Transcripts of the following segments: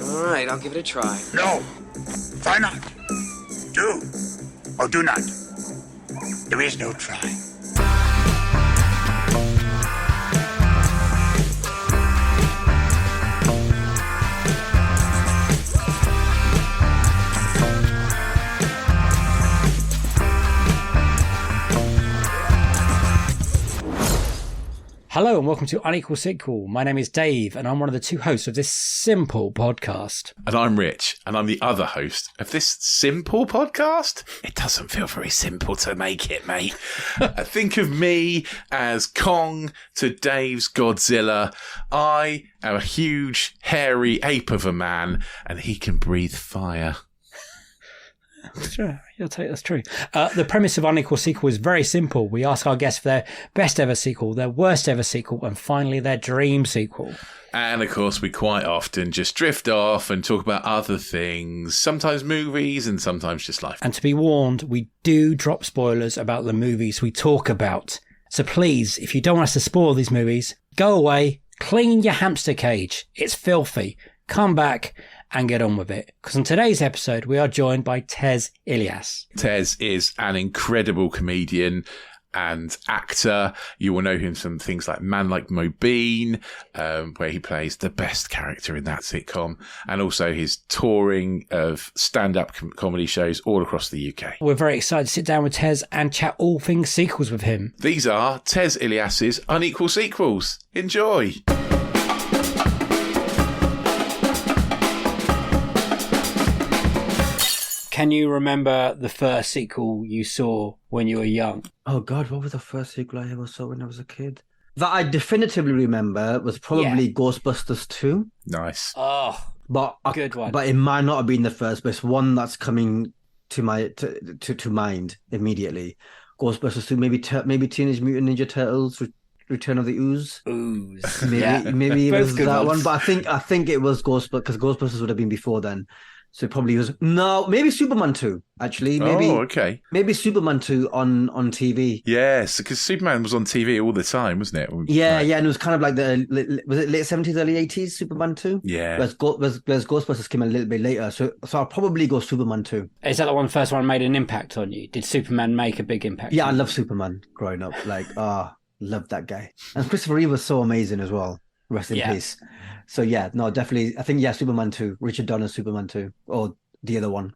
All right, I'll give it a try. No, try not. Do or do not. There is no try. Hello and welcome to Unequal Sequel. My name is Dave and I'm one of the two hosts of this simple podcast. And I'm Rich and I'm the other host of this simple podcast. It doesn't feel very simple to make it, mate. Think of me as Kong to Dave's Godzilla. I am a huge, hairy ape of a man and he can breathe fire. Sure, that's true. The premise of Unequal Sequel is very simple. We ask our guests for their best ever sequel, their worst ever sequel, and finally their dream sequel. And of course, we quite often just drift off and talk about other things, sometimes movies and sometimes just life. And to be warned, we do drop spoilers about the movies we talk about. So please, if you don't want us to spoil these movies, go away, clean your hamster cage. It's filthy. Come back and get on with it. Because on today's episode, we are joined by Tez Ilyas. Tez is an incredible comedian and actor. You will know him from things like Man Like Mobeen, where he plays the best character in that sitcom, and also his touring of stand-up comedy shows all across the UK. We're very excited to sit down with Tez and chat all things sequels with him. These are Tez Ilyas's Unequal Sequels. Enjoy! Can you remember the first sequel you saw when you were young? Oh God, what was the first sequel I ever saw when I was a kid? That I definitively remember was probably Ghostbusters 2. Nice. Oh, good one. But it might not have been the first, but it's one that's coming to my to mind immediately. Ghostbusters 2, maybe Teenage Mutant Ninja Turtles, Return of the Ooze. Maybe it was that one. But I think it was Ghostbusters, because Ghostbusters would have been before then. So it probably was maybe Superman 2, actually. Maybe Superman 2 on TV. Yes, because Superman was on TV all the time, wasn't it? Yeah, and it was kind of like was it late 70s, early 80s, Superman 2? Yeah. Whereas Ghostbusters came a little bit later. So I'll probably go Superman 2. Is that the one first one made an impact on you? Did Superman make a big impact? Yeah, I love Superman growing up. Loved that guy. And Christopher Reeve was so amazing as well. Rest in peace. So yeah, no, definitely. I think Superman 2, Richard Donner's Superman 2, or the other one.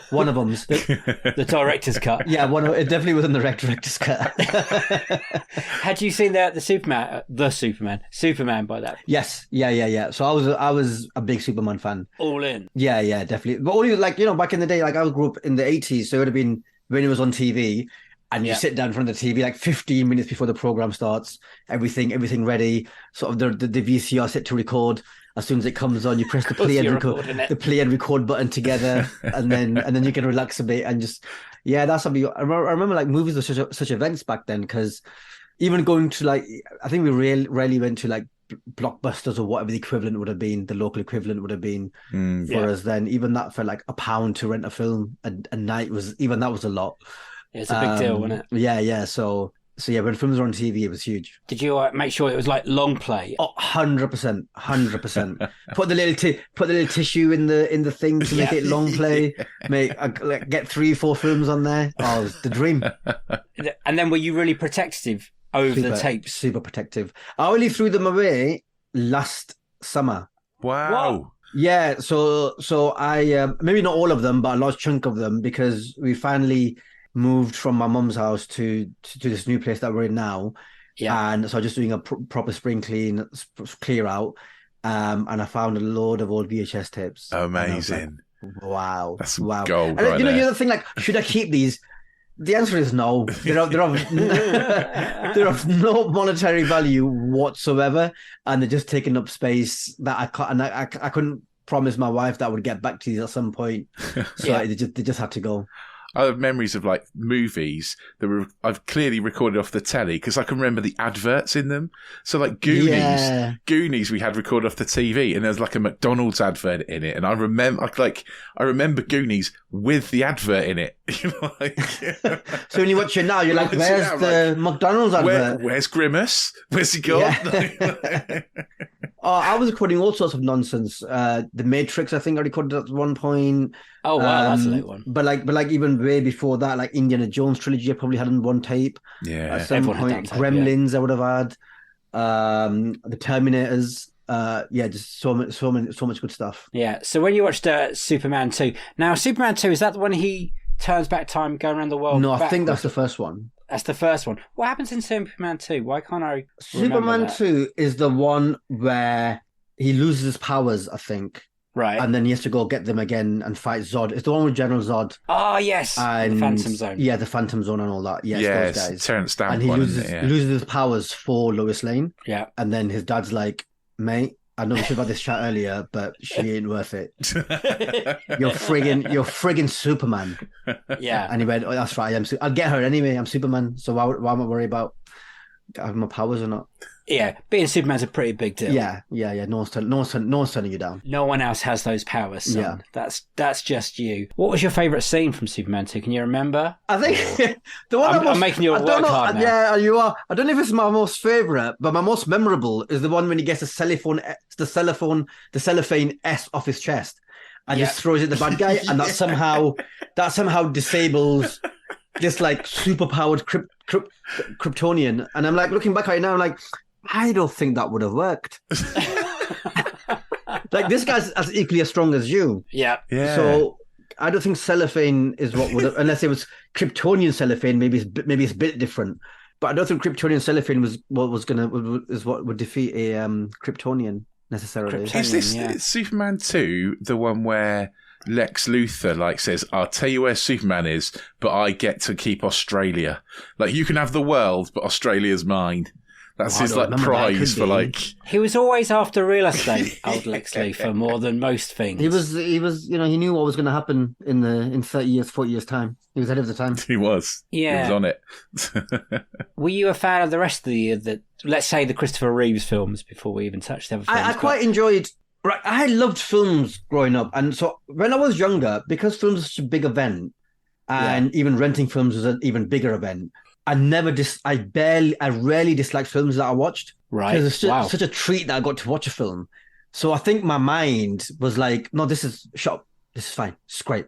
One of them's the director's cut. Yeah, it definitely was in the director's cut. Had you seen the Superman by that? Yes, yeah. So I was a big Superman fan. All in. Yeah, definitely. But only back in the day, I grew up in the 80s, so it would have been when it was on TV. And you sit down in front of the TV 15 minutes before the program starts, everything ready, sort of the VCR set to record. As soon as it comes on, you press the play and record button together, and then you can relax a bit and just that's something. I remember movies were such events back then, because even going to I think we rarely went to Blockbusters or whatever the equivalent would have been, the local equivalent would have been for us then. Even that felt like £1 to rent a film a night was a lot. It's a big deal, wasn't it? Yeah. So when films were on TV, it was huge. Did you make sure it was long play? Oh, 100%. Put the little tissue in the thing to make it long play. Get 3-4 films on there. Oh, it was the dream. And then were you really protective over the tapes? Super protective. I only threw them away last summer. Wow. What? Yeah. So I maybe not all of them, but a large chunk of them, because we finally moved from my mum's house to this new place that we're in now. Yeah. And so I'm just doing a proper spring clear out. And I found a load of old VHS tapes. Amazing. Wow. That's wow. gold. And right the there. other thing, should I keep these? The answer is no. They're of no monetary value whatsoever. And they're just taking up space that I can't, and I couldn't promise my wife that I would get back to these at some point. So they just had to go. I have memories of like movies that I've clearly recorded off the telly because I can remember the adverts in them. So like Goonies we had recorded off the TV, and there's like a McDonald's advert in it, and I remember Goonies with the advert in it. So when you watch it now, you're like, where's the McDonald's advert? Where's Grimace? Where's he gone? Yeah. I was recording all sorts of nonsense. The Matrix, I think I recorded at one point. Oh wow, that's a late one. But like even way before that, like Indiana Jones trilogy, I probably had on one tape. Yeah, at some point. Gremlins, I would have had. The Terminators. Just so much good stuff. Yeah. So when you watched Superman 2, now Superman 2, is that the one he turns back time, going around the world? No, I think that's the first one. That's the first one. What happens in Superman 2? Why can't I? Superman 2 is the one where he loses his powers, I think. Right. And then he has to go get them again and fight Zod. It's the one with General Zod. Oh, yes. And, the Phantom Zone. Yeah, the Phantom Zone and all that. Yes, those guys. Terrence Stamp and he one, loses his powers for Lois Lane. Yeah. And then his dad's like, mate, I know we should have had this chat earlier, but she ain't worth it. You're friggin' Superman. Yeah. And he went, oh, that's right, I'll get her anyway. I'm Superman. So why am I worried about having my powers or not? Yeah, being Superman's a pretty big deal. Yeah. No one's turning you down. No one else has those powers, son. Yeah. That's just you. What was your favourite scene from Superman 2? Can you remember? I think the one I'm making you work hard now. Yeah, you are. I don't know if it's my most favourite, but my most memorable is the one when he gets the cellophane S off his chest and just throws it at the bad guy, and that somehow disables this like superpowered Kryptonian. And I'm like looking back at it now, I'm like, I don't think that would have worked. Like this guy's as equally as strong as you. Yeah. So I don't think cellophane is what would have, unless it was Kryptonian cellophane. Maybe it's a bit different. But I don't think Kryptonian cellophane was what would defeat a Kryptonian necessarily. Is this Superman 2 the one where Lex Luthor like says, I'll tell you where Superman is, but I get to keep Australia. Like you can have the world, but Australia's mine. That's his like prize for like. He was always after real estate, old Lex Luthor, more than most things. He was. He knew what was going to happen in 30 years, 40 years time. He was ahead of the time. He was. Yeah. He was on it. Were you a fan of the rest of the year? Let's say the Christopher Reeves films before we even touched the other films. I quite enjoyed. Right, I loved films growing up, and so when I was younger, because films was such a big event, and even renting films was an even bigger event. I rarely disliked films that I watched. Right. Because it's such a treat that I got to watch a film. So I think my mind was like, no, this is fine. It's great.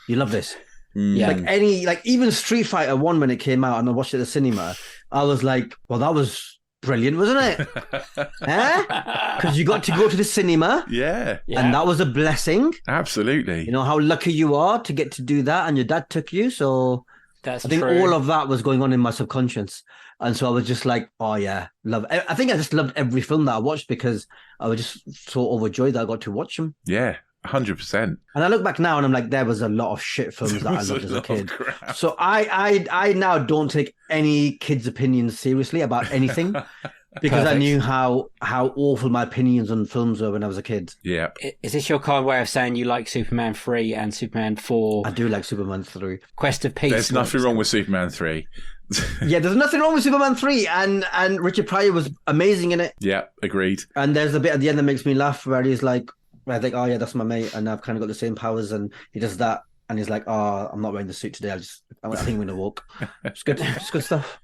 You love this. Yeah. Even Street Fighter 1 when it came out and I watched it at the cinema, I was like, well, that was brilliant, wasn't it? Because you got to go to the cinema. Yeah. And that was a blessing. Absolutely. You know how lucky you are to get to do that, and your dad took you. So I think all of that was going on in my subconscious. And so I was just like, oh yeah, love it. I think I just loved every film that I watched because I was just so overjoyed that I got to watch them. Yeah, 100%. And I look back now and I'm like, there was a lot of shit films that I loved as a kid. So I now don't take any kid's opinions seriously about anything. Because Perfect. I knew how awful my opinions on films were when I was a kid. Yeah. Is this your kind way of saying you like Superman 3 and Superman 4? I do like Superman 3. Quest of Peace. There's nothing wrong with Superman 3. Yeah, there's nothing wrong with Superman 3. And Richard Pryor was amazing in it. Yeah, agreed. And there's a bit at the end that makes me laugh where he's like, I think, oh yeah, that's my mate. And I've kind of got the same powers. And he does that. And he's like, oh, I'm not wearing the suit today. I think I'm going to walk. It's good. It's good stuff.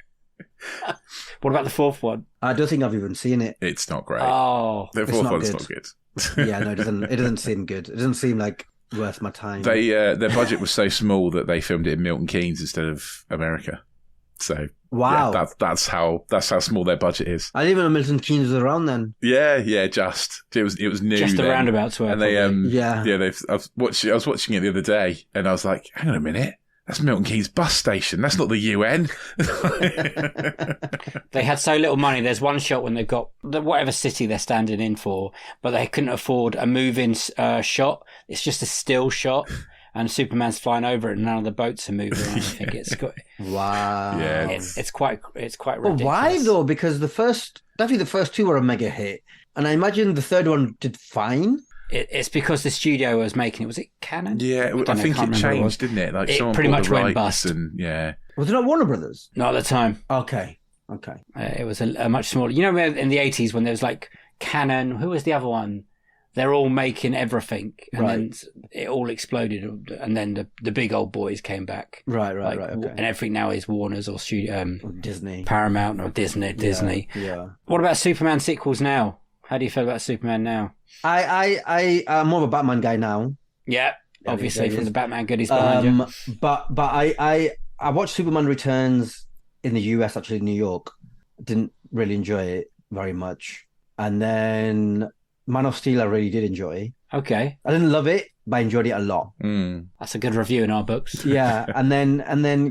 What about the fourth one? I don't think I've even seen it. It's not great. Oh, The fourth one's not good. Yeah, no, it doesn't seem good. It doesn't seem like worth my time. Their budget was so small that they filmed it in Milton Keynes instead of America. So wow, yeah, that's how small their budget is. I didn't even know Milton Keynes was around then. Yeah, just it was new. Just the then. roundabouts were. And they I was watching it the other day, and I was like, hang on a minute. That's Milton Keynes bus station. That's not the UN. They had so little money. There's one shot when they've got whatever city they're standing in for, but they couldn't afford a move-in shot. It's just a still shot, and Superman's flying over it, and none of the boats are moving. I think it's got wow. Yeah, it's quite ridiculous. Well, why though? Because the first two were a mega hit, and I imagine the third one did fine. It's because the studio was making it. Was it Canon? Yeah, I think it changed, didn't it? Like it someone pretty bought much the went rights bust. and Was it not Warner Brothers? Not at the time. Okay. It was a much smaller. You know, in the 80s when there was like Canon. Who was the other one? They're all making everything, and then it all exploded, and then the big old boys came back. Right. Okay. And everything now is Warner's or Disney, Paramount or Disney. Yeah. What about Superman sequels now? How do you feel about Superman now? I'm more of a Batman guy now. Yeah, obviously from the Batman goodies behind you. But I watched Superman Returns in the US, actually in New York. Didn't really enjoy it very much, and then Man of Steel I really did enjoy. Okay. I didn't love it, but I enjoyed it a lot. That's a good review in our books. Yeah, and then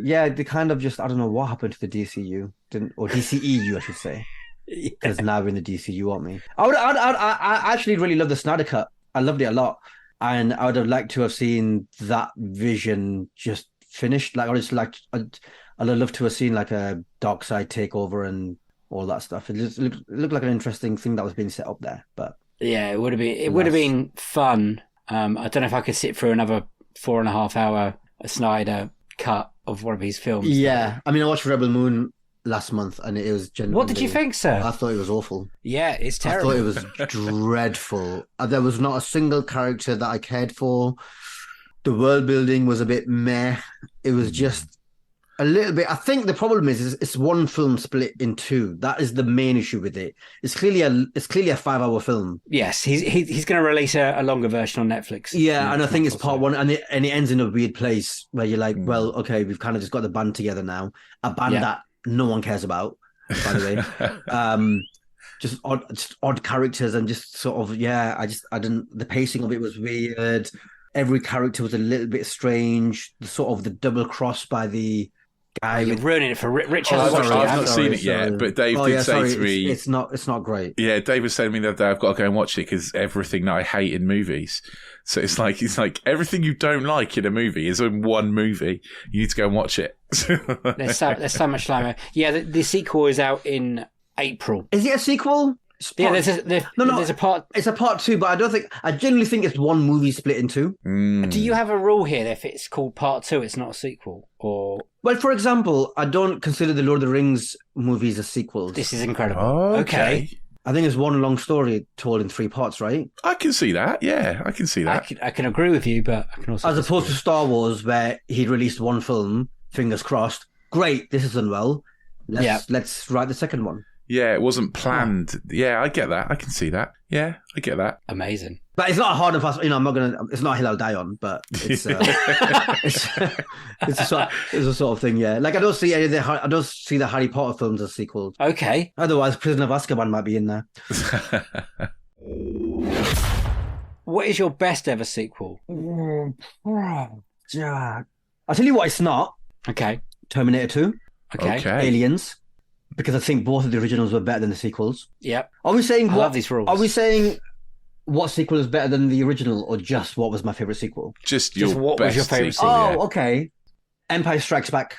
they kind of just, I don't know what happened to the DCU, or DCEU I should say, because now we're in the DCU, aren't we? I actually really love the Snyder Cut. I loved it a lot, and I would have liked to have seen that vision just finished. Like I'd love to have seen like a Dark Side takeover and all that stuff. It just looked like an interesting thing that was being set up there, but. Yeah, it would have been. It would have been fun. I don't know if I could sit through another 4.5 hour Snyder cut of one of his films. Yeah, I mean, I watched Rebel Moon last month, and it was genuinely. What did you think, sir? I thought it was awful. Yeah, it's terrible. I thought it was dreadful. There was not a single character that I cared for. The world building was a bit meh. It was just a little bit. I think the problem is it's one film split in two. That is the main issue with it. It's clearly a 5-hour film. Yes, he's going to release a longer version on Netflix. Yeah, and I think it's part one, and it ends in a weird place where you're like, well, okay, we've kind of just got the band together now, a band that no one cares about, by the way. Just odd characters and just sort of I didn't. The pacing of it was weird. Every character was a little bit strange. The sort of the double cross by the guy. You're ruining it for Rich. I've not seen it yet, but Dave did say to me, "It's not great." Yeah, Dave was saying to me the other day, I've got to go and watch it because everything that I hate in movies. So it's like everything you don't like in a movie is in one movie. You need to go and watch it. There's so much slime. Yeah, the sequel is out in April. Is it a sequel? Yeah, there's a part. It's a part 2, but I generally think it's one movie split in two. Do you have a rule here that if it's called part 2, it's not a sequel? Or well, for example, I don't consider the Lord of the Rings movies as sequels. This is incredible. Okay. I think it's one long story told in 3 parts, right? I can see that. Yeah, I can see that. I can agree with you, but I can also as opposed to Star Wars, where he'd released one film, fingers crossed. Great, this has done well. Let's write the second one. Yeah, it wasn't planned. Yeah, I get that. I can see that. Yeah, I get that. Amazing. But it's not a hard and fast. I'm not gonna. It's not a hill I'll die on. But it's it's a sort of thing. Yeah, like I don't see the Harry Potter films as sequels. Okay. Otherwise, Prisoner of Azkaban might be in there. What is your best ever sequel? I'll tell you what. It's not. Okay. Terminator 2. Okay. Aliens. Because I think both of the originals were better than the sequels. Yep. Are we saying I love these rules. Are we saying what sequel is better than the original, or just what was my favorite sequel? Just what was your favourite sequel? Oh, okay. Empire Strikes Back,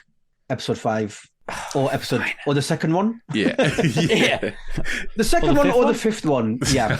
Episode 5, or the second one. Yeah. Yeah. The second one or the fifth one. Yeah.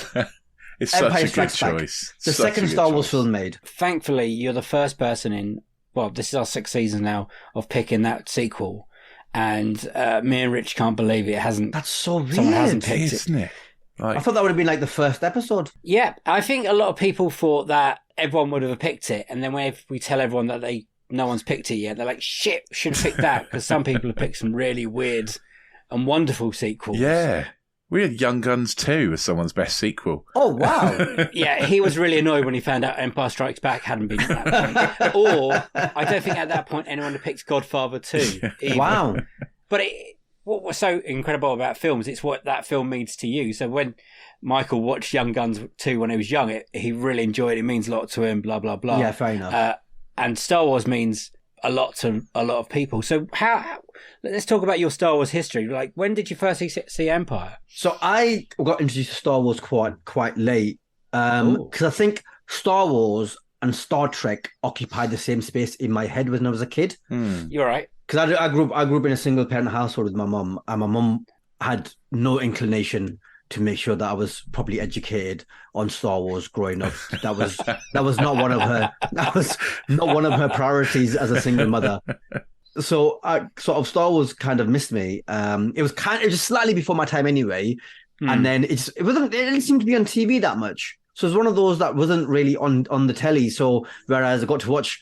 It's Empire such a good Strikes Back. choice. The second Star Wars film made. Thankfully, you're the first person in. Well, this is our 6th season now of picking that sequel. And me and Rich can't believe it hasn't. That's so weird. Someone hasn't picked it. Isn't it? Like, I thought that would have been like the first episode. Yeah, I think a lot of people thought that everyone would have picked it, and then when we tell everyone that no one's picked it yet, they're like, "Shit, should have picked that," because some people have picked some really weird and wonderful sequels. yeah. We had Young Guns 2 as someone's best sequel. Oh, wow. Yeah, he was really annoyed when he found out Empire Strikes Back hadn't been at that point. Or I don't think at that point anyone had picked Godfather 2. Either. Wow. But what was so incredible about films, it's what that film means to you. So when Michael watched Young Guns 2 when he was young, he really enjoyed it. It means a lot to him, blah, blah, blah. Yeah, fair enough. And Star Wars means a lot to a lot of people. So how let's talk about your Star Wars history. Like, when did you first see Empire? So I got introduced to Star Wars quite late. Because I think Star Wars and Star Trek occupied the same space in my head when I was a kid. You're right. Because I grew up in a single parent household with my mum, and my mum had no inclination to make sure that I was properly educated on Star Wars growing up. That was not one of her priorities as a single mother. So sort of Star Wars kind of missed me. It was just slightly before my time anyway, and then it didn't seem to be on TV that much. So it's one of those that wasn't really on the telly. So whereas I got to watch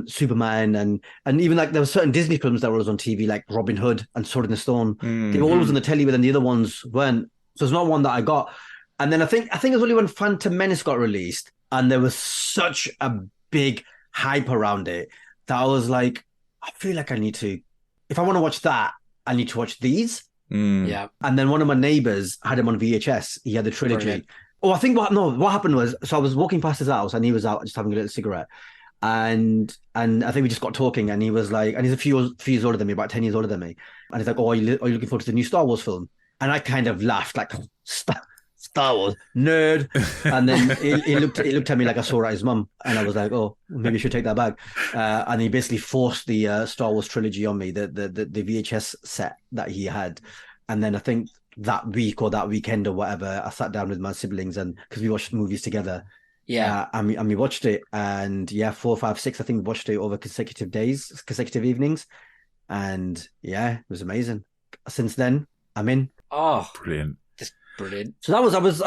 Superman and even like there were certain Disney films that were on TV, like Robin Hood and Sword in the Stone. They were always on the telly, but then the other ones weren't. So it's not one that I got. And then I think it was only when Phantom Menace got released, and there was such a big hype around it that I was like, I feel like if I want to watch that, I need to watch these. Yeah. And then one of my neighbors had him on VHS. He had the trilogy. Brilliant. Oh, I think what happened was, so I was walking past his house and he was out just having a little cigarette. And I think we just got talking, and he was like, and he's a few years older than me, about 10 years older than me. And he's like, oh, are you looking forward to the new Star Wars film? And I kind of laughed, like, Star Wars, nerd. And then he looked at me like I saw at his mum. And I was like, oh, maybe I should take that back. And he basically forced the Star Wars trilogy on me, the VHS set that he had. And then I think that week or that weekend or whatever, I sat down with my siblings, and because we watched movies together. Yeah. And we watched it, and 4, 5, 6, I think we watched it over consecutive evenings. And yeah, it was amazing. Since then, I'm in. Oh, Brilliant. just brilliant. So I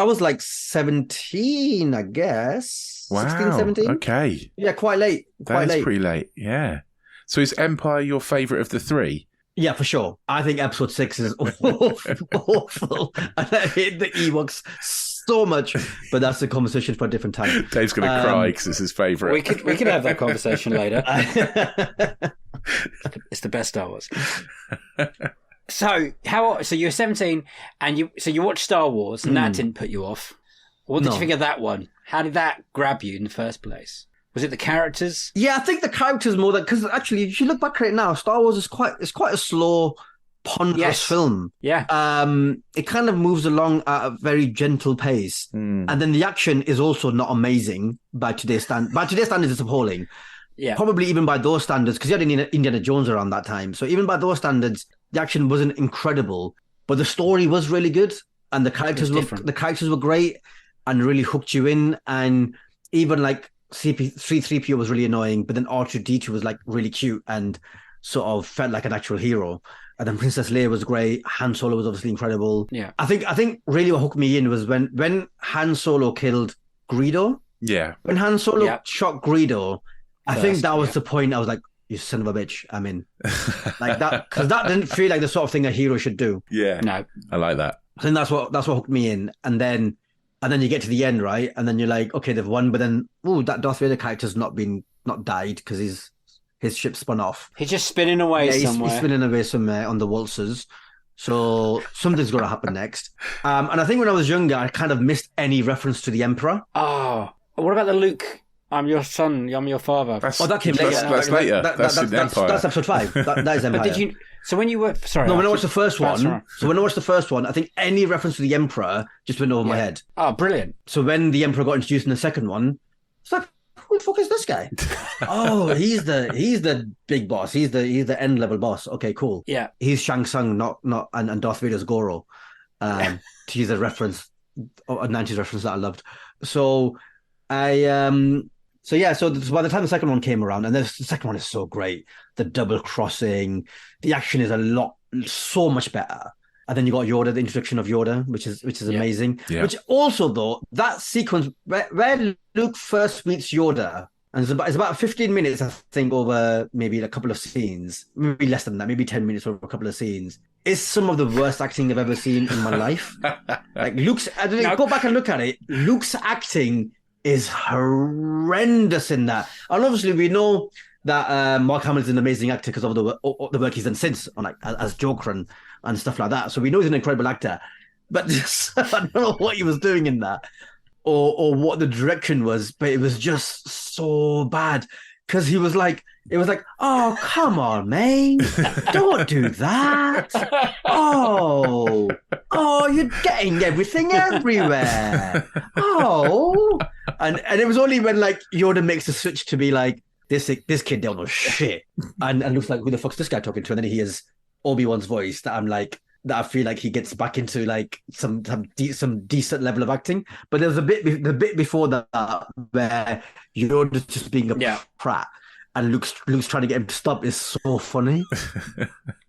was like 17, I guess. Wow. 16, 17. Okay. Yeah, quite late. That is pretty late. Yeah. So is Empire your favourite of the three? Yeah, for sure. I think episode 6 is awful. And I hate the Ewoks so much, but that's a conversation for a different time. Dave's going to cry because it's his favourite. We could have that conversation later. It's the best Star Wars. So you're 17 and you watched Star Wars and that didn't put you off. What did you think of that one? How did that grab you in the first place? Was it the characters? Yeah, I think the characters more than, because actually, if you look back at it now, Star Wars is quite a slow, ponderous film. Yeah. It kind of moves along at a very gentle pace, and then the action is also not amazing by today's standards. By today's standards, it's appalling. Yeah. Probably even by those standards, because you had Indiana Jones around that time. So even by those standards, the action wasn't incredible, but the story was really good, and the characters were great and really hooked you in. And even like C3PO was really annoying, but then R2-D2 was like really cute and sort of felt like an actual hero. And then Princess Leia was great. Han Solo was obviously incredible. Yeah. I think really what hooked me in was when Han Solo killed Greedo. Yeah. When Han Solo shot Greedo, I think that was the point. I was like, you son of a bitch, I'm in. Like that, because that didn't feel like the sort of thing a hero should do. Yeah. No. I like that. I think that's what hooked me in. And then you get to the end, right? And then you're like, okay, they've won, but then that Darth Vader character's not died because his ship spun off. He's just spinning away somewhere. He's spinning away somewhere on the waltzers. So something's going to happen next. And I think when I was younger, I kind of missed any reference to the Emperor. Oh, what about the Luke? I'm your son. I'm your father. That came later. That's later. That's in Empire. That's episode 5. That is Empire. But did you? So when you were sorry, no, when I watched the first one. Right. So when I watched the first one, I think any reference to the Emperor just went over my head. Oh, brilliant! So when the Emperor got introduced in the second one, it's like, who the fuck is this guy? Oh, he's the big boss. He's the end level boss. Okay, cool. Yeah, he's Shang Tsung, not and Darth Vader's Goro. To use a reference, a 90s reference that I loved. So So by the time the second one came around, and the second one is so great, the double crossing, the action is so much better. And then you got Yoda, the introduction of Yoda, which is amazing. Yeah. Which also, though, that sequence where Luke first meets Yoda, and it's about 15 minutes, I think, over maybe a couple of scenes, maybe less than that, maybe 10 minutes over a couple of scenes, is some of the worst acting I've ever seen in my life. Like go back and look at it. Luke's acting is horrendous in that. And obviously we know that Mark Hamill's an amazing actor because of the work he's done since on as Joker and stuff like that. So we know he's an incredible actor. But I don't know what he was doing in that or what the direction was, but it was just so bad. Because it was like, oh, come on, man. Don't do that. Oh, you're getting everything everywhere. Oh. And it was only when like Yoda makes the switch to be like, this kid don't know shit. And looks like, who the fuck's this guy talking to? And then he hears Obi-Wan's voice that I'm like, that I feel like he gets back into like some decent level of acting. But there's the bit before that where Yoda's just being a prat, and Luke's trying to get him to stop is so funny.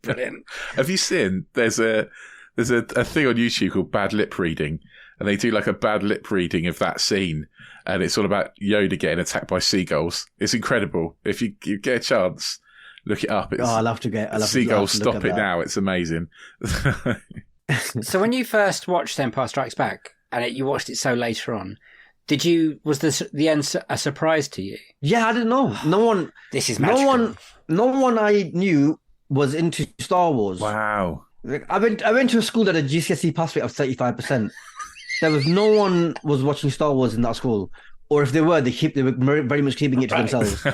Brilliant. Have you seen? There's a thing on YouTube called Bad Lip Reading, and they do like a bad lip reading of that scene, and it's all about Yoda getting attacked by seagulls. It's incredible. If you get a chance, look it up. I'll have to Seagulls Stop It Now. It's amazing. So when you first watched Empire Strikes Back, and you watched it so later on, was the end a surprise to you? Yeah, I didn't know. No one. This is magical. No one I knew was into Star Wars. Wow. I went to a school that had a GCSE pass rate of 35%. There was no one was watching Star Wars in that school, or if they were, they were very much keeping it to themselves.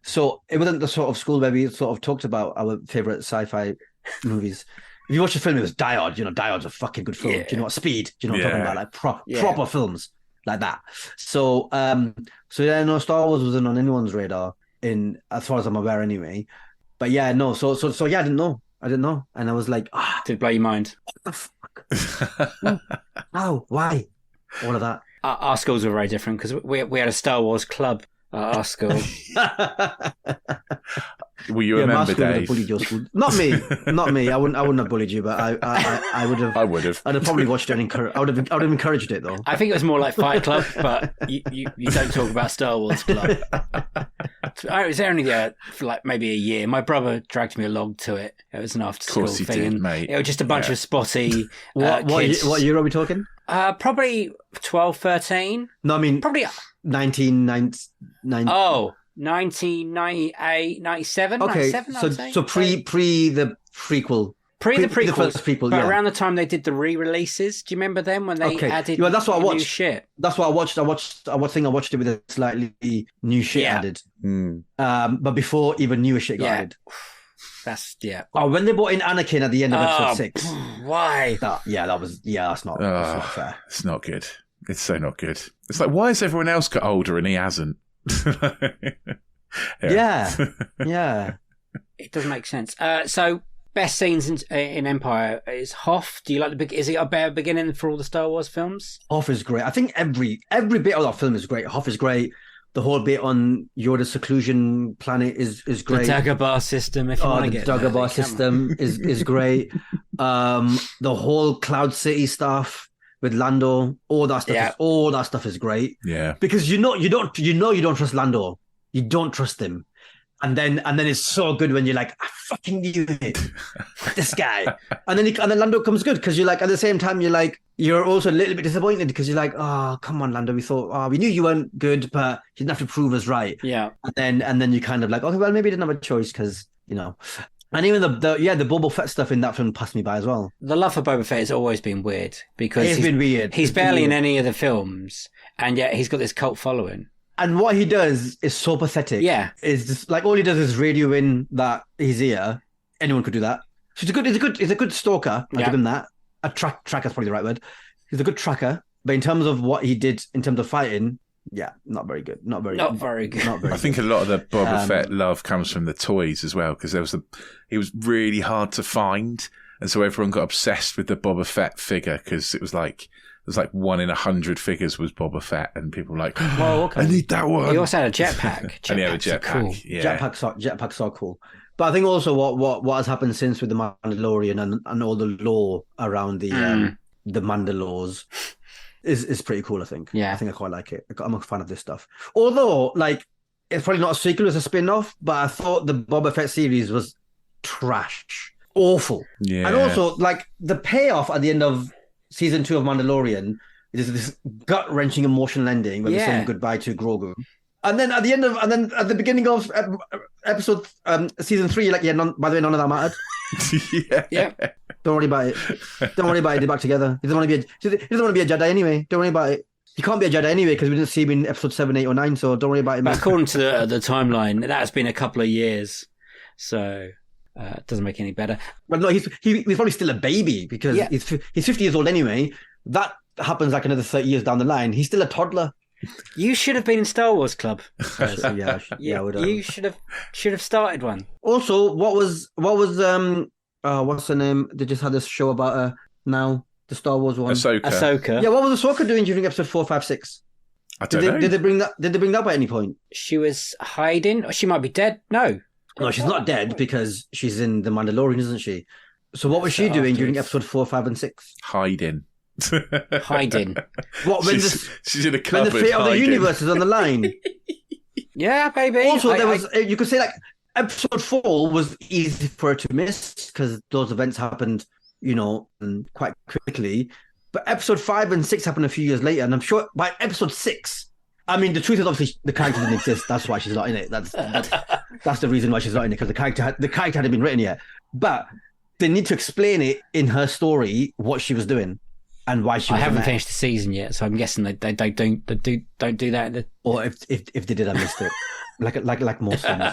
So it wasn't the sort of school where we sort of talked about our favorite sci-fi movies. If you watch the film, it was Die Hard. You know, Die Hard's a fucking good film. Yeah. Do you know what Speed? Do you know what I'm talking about? Like proper films like that. So, no, Star Wars wasn't on anyone's radar, as far as I'm aware, anyway. But yeah, no. So yeah, I didn't know, and I was like, did it blow your mind? What the fuck? How? Why? All of that. Our schools were very different because we had a Star Wars club at our school. Will you remember, Dave? Bullied your school. Not me. I wouldn't have bullied you, but I would have. I would have. I'd have probably watched it and I would have encouraged it though. I think it was more like Fight Club, but you don't talk about Star Wars Club. I was only there for like maybe a year. My brother dragged me along to it. It was an after school thing. Of course he did, mate. It was just a bunch of spotty kids. What year are we talking? Probably 12, 13. No, I mean probably 1999. Oh, 1998, 97, okay, 97, so pre the prequel. The first prequel, but around the time they did the re-releases. Do you remember them when they added that's what I watched. New shit? That's what I watched. I watched it with a slightly new shit added. But before even newer shit got added. That's Oh, when they brought in Anakin at the end of episode 6. Why? That's not fair. It's not good. It's so not good. It's like, why has everyone else got older and he hasn't? Yeah. It doesn't make sense. So best scenes in Empire is Hoth. Do you like is it a better beginning for all the Star Wars films? Hoth is great. I think every bit of that film is great. Hoth is great. The whole bit on Yoda's seclusion planet is great. The Dagobah system, if you want to get the Dagobah system is great. The whole Cloud City stuff with Lando, all that stuff is great. Yeah, because you don't trust Lando, you don't trust him, and then it's so good when you're like, I fucking knew it, this guy, and then Lando comes good because you're like, at the same time you're also a little bit disappointed because you're like, oh come on Lando, we thought we knew you weren't good, but you didn't have to prove us right. Yeah, and then you kind of like, okay, well maybe you didn't have a choice because you know. And even the Boba Fett stuff in that film passed me by as well. The love for Boba Fett has always been weird because it's been weird. He's barely in any of the films, and yet he's got this cult following. And what he does is so pathetic. Yeah, it's just like all he does is radio in that he's here. Anyone could do that. So he's a good stalker. I'll give him that. A tracker's probably the right word. He's a good tracker, but in terms of what he did in terms of fighting. Yeah, not very good. Not very good. I think a lot of the Boba Fett love comes from the toys as well, because he was really hard to find, and so everyone got obsessed with the Boba Fett figure because it was like 1 in 100 figures was Boba Fett, and people were like, "Oh, okay. I need that one." He also had a jetpack. And he had a jetpack. Cool. Yeah. Jetpacks are cool. But I think also what has happened since with the Mandalorian and all the lore around the Mandalores. Is pretty cool, I think. Yeah. I think I quite like it. I'm a fan of this stuff. Although, it's probably not a sequel, it's a spin-off, but I thought the Boba Fett series was trash. Awful. Yeah. And also, the payoff at the end of season 2 of Mandalorian is this gut-wrenching emotional ending where they're saying goodbye to Grogu. And then at the beginning of episode season 3, by the way, none of that mattered. Yeah. Don't worry about it. They're back together. He doesn't want to be a Jedi anyway. Don't worry about it. He can't be a Jedi anyway because we didn't see him in episode 7, 8, or 9. So don't worry about him. But according to the timeline, that has been a couple of years, so it doesn't make it any better. Well, no, he's probably still a baby because he's 50 years old anyway. That happens another 30 years down the line. He's still a toddler. You should have been in Star Wars Club. I would have. You should have started one. Also, what was what's her name? They just had this show about her now, the Star Wars one. Ahsoka. Yeah, what was Ahsoka doing during episode 4, 5, 6? I don't know. Did they bring that? Did they bring that up at any point? She was hiding, or she might be dead. No, she's not dead because she's in The Mandalorian, isn't she? So what was she doing during episode 4, 5, and 6? Hiding. Hiding. What when she's in a cupboard. When the fate of the hiding. universe is on the line. Yeah, baby. Also, you could say like episode 4 was easy for her to miss because those events happened, and quite quickly. But episode 5 and 6 happened a few years later, and I'm sure by episode 6, I mean, the truth is obviously the character didn't exist. That's why she's not in it. That's the reason why she's not in it, because the character hadn't been written yet. But they need to explain it in her story what she was doing and why she was. I haven't finished the season yet, so I'm guessing they don't do that. Or if they did, I missed it. like most things.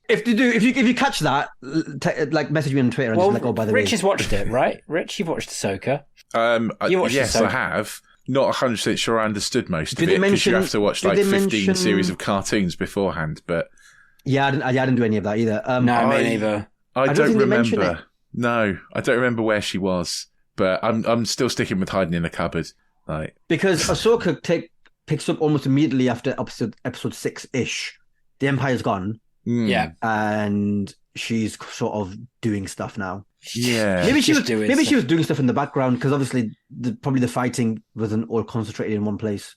If they do, if you catch that, message me on Twitter and just like, oh, by the way, Rich has watched it, right? Rich, you've watched Ahsoka. Yes, I have. Not 100% sure I understood most of it because you have to watch 15 series of cartoons beforehand. But yeah, I didn't do any of that either. No, me neither. I don't remember. No, I don't remember where she was. But I'm still sticking with hiding in the cupboard, because Ahsoka picks up almost immediately after episode 6-ish. The Empire's gone. Yeah, and she's sort of doing stuff now. Yeah, maybe she was doing stuff in the background because obviously probably the fighting wasn't all concentrated in one place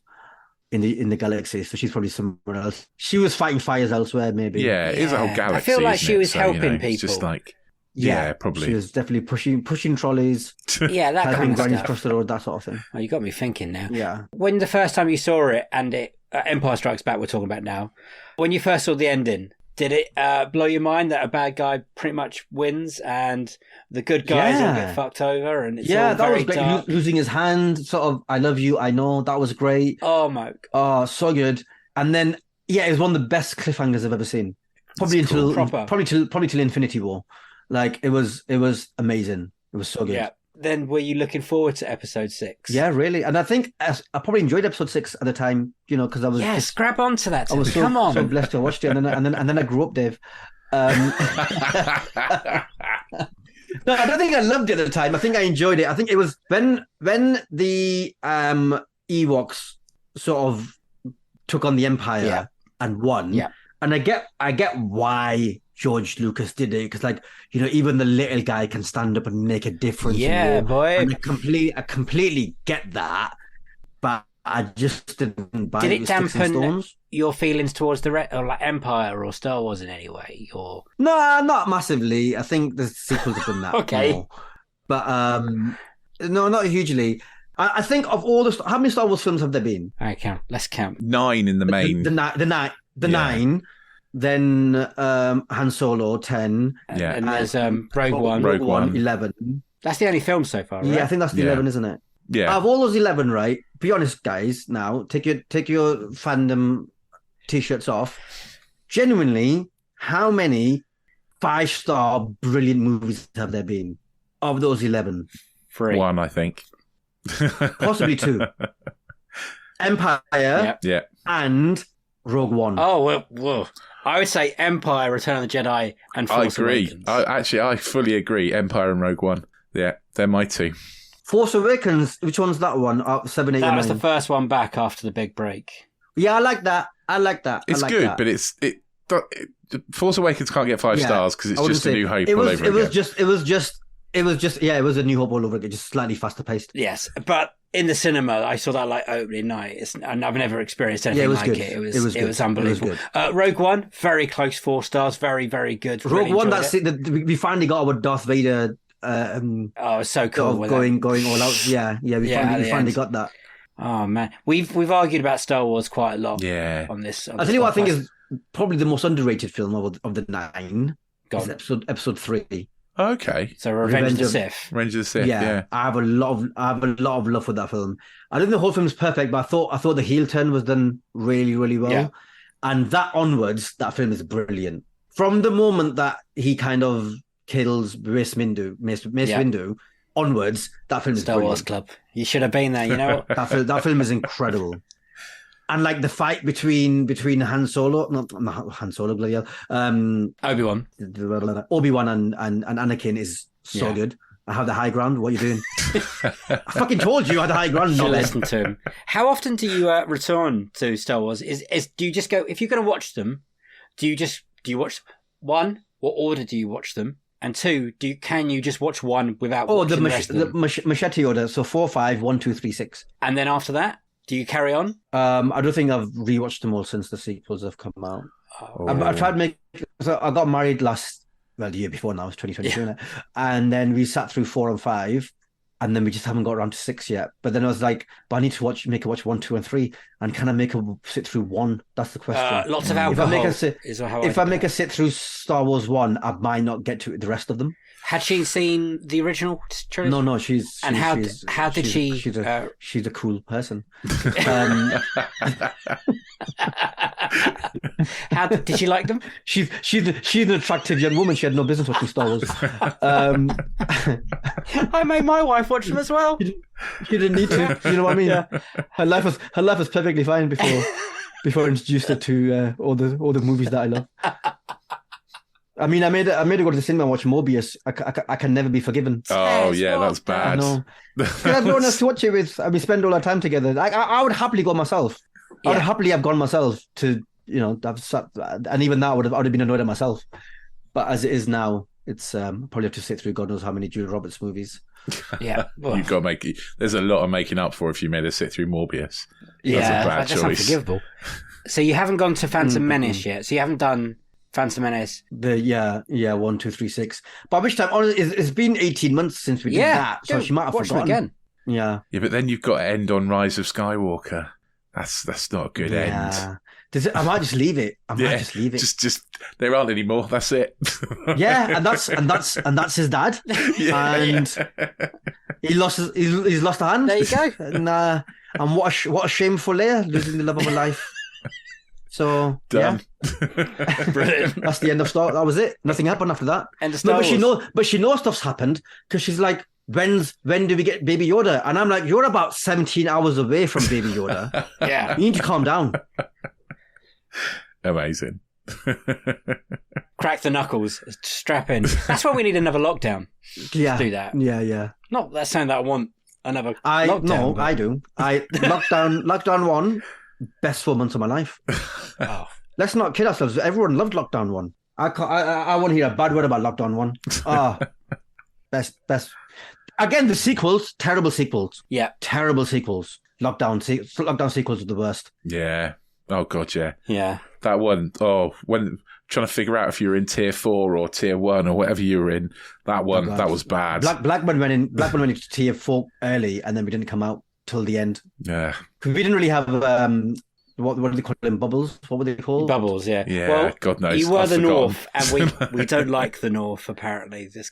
in the galaxy. So she's probably somewhere else. She was fighting fires elsewhere, maybe. Yeah, it is a whole galaxy. I feel like she was helping people. It's just like. Yeah, probably. She was definitely pushing trolleys. Yeah, that kind of grannies stuff. across the road, that sort of thing. Oh, you got me thinking now. Yeah. When the first time you saw it, and Empire Strikes Back, we're talking about now. When you first saw the ending, did it blow your mind that a bad guy pretty much wins and the good guys all get fucked over? And it's all that very was great. dark. Losing his hand, sort of. I love you. I know that was great. Oh my! Oh, so good. And then it was one of the best cliffhangers I've ever seen. Probably till Infinity War. Like it was amazing. It was so good. Yeah. Then were you looking forward to episode 6? Yeah, really. And I think I probably enjoyed episode 6 at the time, because I was grab onto that. I was Come on. so blessed to have watched it, and then I grew up, Dave. No, I don't think I loved it at the time. I think I enjoyed it. I think it was when the Ewoks sort of took on the Empire and won. Yeah. And I get why George Lucas did it, because even the little guy can stand up and make a difference. Yeah, boy. And I completely get that, but I just didn't buy it. Did it dampen your feelings towards the Empire or Star Wars in any way? Or no, not massively. I think the sequels have done that. Okay, more. But no, not hugely. I think of all how many Star Wars films have there been? I count. Let's count. 9 in the main. The 9. Then Han Solo 10. Yeah, and there's Rogue One 11. That's the only film so far, right? Yeah, I think that's the 11, isn't it? Yeah. Out of all those 11, right? Be honest, guys. Now take your fandom t-shirts off. Genuinely, how many 5-star brilliant movies have there been of those 11? 3. 1, I think. Possibly 2. Empire. Yeah. And Rogue One. Oh, well, I would say Empire, Return of the Jedi, and Force Awakens. I fully agree. Empire and Rogue One. Yeah, they're my 2. Force Awakens, which one's that one? 7, 8, that 9. was the first one back after the big break. Yeah, I like that. It's good, but Force Awakens can't get 5 stars because it's just a New Hope all over again. It was a New Hope all over again, just slightly faster paced. Yes, but in the cinema, I saw that opening night, and I've never experienced anything like it. It was unbelievable. Rogue One, very close, 4 stars, very, very good. Rogue One, we finally got our Darth Vader. It was so cool. Going all out. Yeah, we finally got that. Oh man, we've argued about Star Wars quite a lot. Yeah. On this. I tell you what, I think is probably the most underrated film of the 9. Is episode 3. Okay. So Revenge of the Sith. Revenge of the Sith. Yeah. I have a lot of love for that film. I don't think the whole film is perfect, but I thought the heel turn was done really, really well. Yeah. And that onwards, that film is brilliant. From the moment that he kind of kills Mace Windu onwards, that film is Star brilliant. Wars Club. You should have been there, you know. that film is incredible. And like the fight between Han Solo, not Han Solo, bloody hell, Obi-Wan. Obi-Wan and Anakin is so good. I have the high ground. What are you doing? I fucking told you I had the high ground. Not listen to him. How often do you return to Star Wars? Do you just go, if you're going to watch them, do you watch one? What order do you watch them? And two, can you just watch one without watching the rest of them? machete order. So 4, 5, 1, 2, 3, 6. And then after that, do you carry on? I don't think I've rewatched them all since the sequels have come out. Oh. I tried to make. So I got married the year before now, it's 2022, and then we sat through 4 and 5, and then we just haven't got around to 6 yet. But then I was like, but I need to make her watch 1, 2, and 3, and can I make her sit through 1? That's the question. Lots of alcohol. If I make her sit through Star Wars 1, I might not get to the rest of them. Had she seen the original trilogy? No, she's a cool person. How did she like them? She's an attractive young woman. She had no business watching Star Wars. I made my wife watch them as well. She didn't need to. You know what I mean? Yeah. Her life was perfectly fine before I introduced her to all the movies that I love. I mean, I made her go to the cinema and watch Morbius. I can never be forgiven. Oh, yeah, that's bad. I know. I have no one else to watch it with, and we spend all our time together. I would happily go myself. I would happily have gone myself to, and even that I would have been annoyed at myself. But as it is now, it's probably have to sit through God knows how many Julia Roberts movies. Yeah, you've got to make it. There's a lot of making up for if you made her sit through Morbius. Yeah, that's a bad choice. Unforgivable. So you haven't gone to Phantom Menace yet. So you haven't done Phantom Menace. 1, 2, 3, 6. By which time, honestly, it's been 18 months since we did that, so she might have forgotten. Them again. Yeah, but then you've got to end on Rise of Skywalker. That's not a good end. I might just leave it. Just there aren't any more. That's it. Yeah, and that's his dad. And he lost he's lost a hand. There you go. And what a shameful Leia losing the love of her life. So done. Yeah. Brilliant. That's the end of Star. That was it. Nothing happened after that. End of Star Wars. But she knows stuff's happened because she's like, when do we get Baby Yoda? And I'm like, you're about 17 hours away from Baby Yoda. Yeah, you need to calm down. Amazing. Crack the knuckles. Strap in. That's why we need another lockdown. Yeah, do that. Yeah. Not that's saying that I want another. Lockdown, no, I do. Lockdown 1. Best 4 months of my life. Oh. Let's not kid ourselves. Everyone loved Lockdown 1. I want to hear a bad word about Lockdown 1. Best. Again, the sequels, terrible sequels. Yeah. Terrible sequels. Lockdown sequels are the worst. Yeah. Oh, God, yeah. Yeah. That one, when trying to figure out if you were in tier 4 or tier 1 or whatever you were in, that one, that was bad. Blackburn went into tier 4 early, and then we didn't come out till the end. Yeah. Because we didn't really have, what do they call them? Bubbles? What were they called? Bubbles, yeah. Yeah, well, God knows. You were the North, and we don't like the North, apparently. There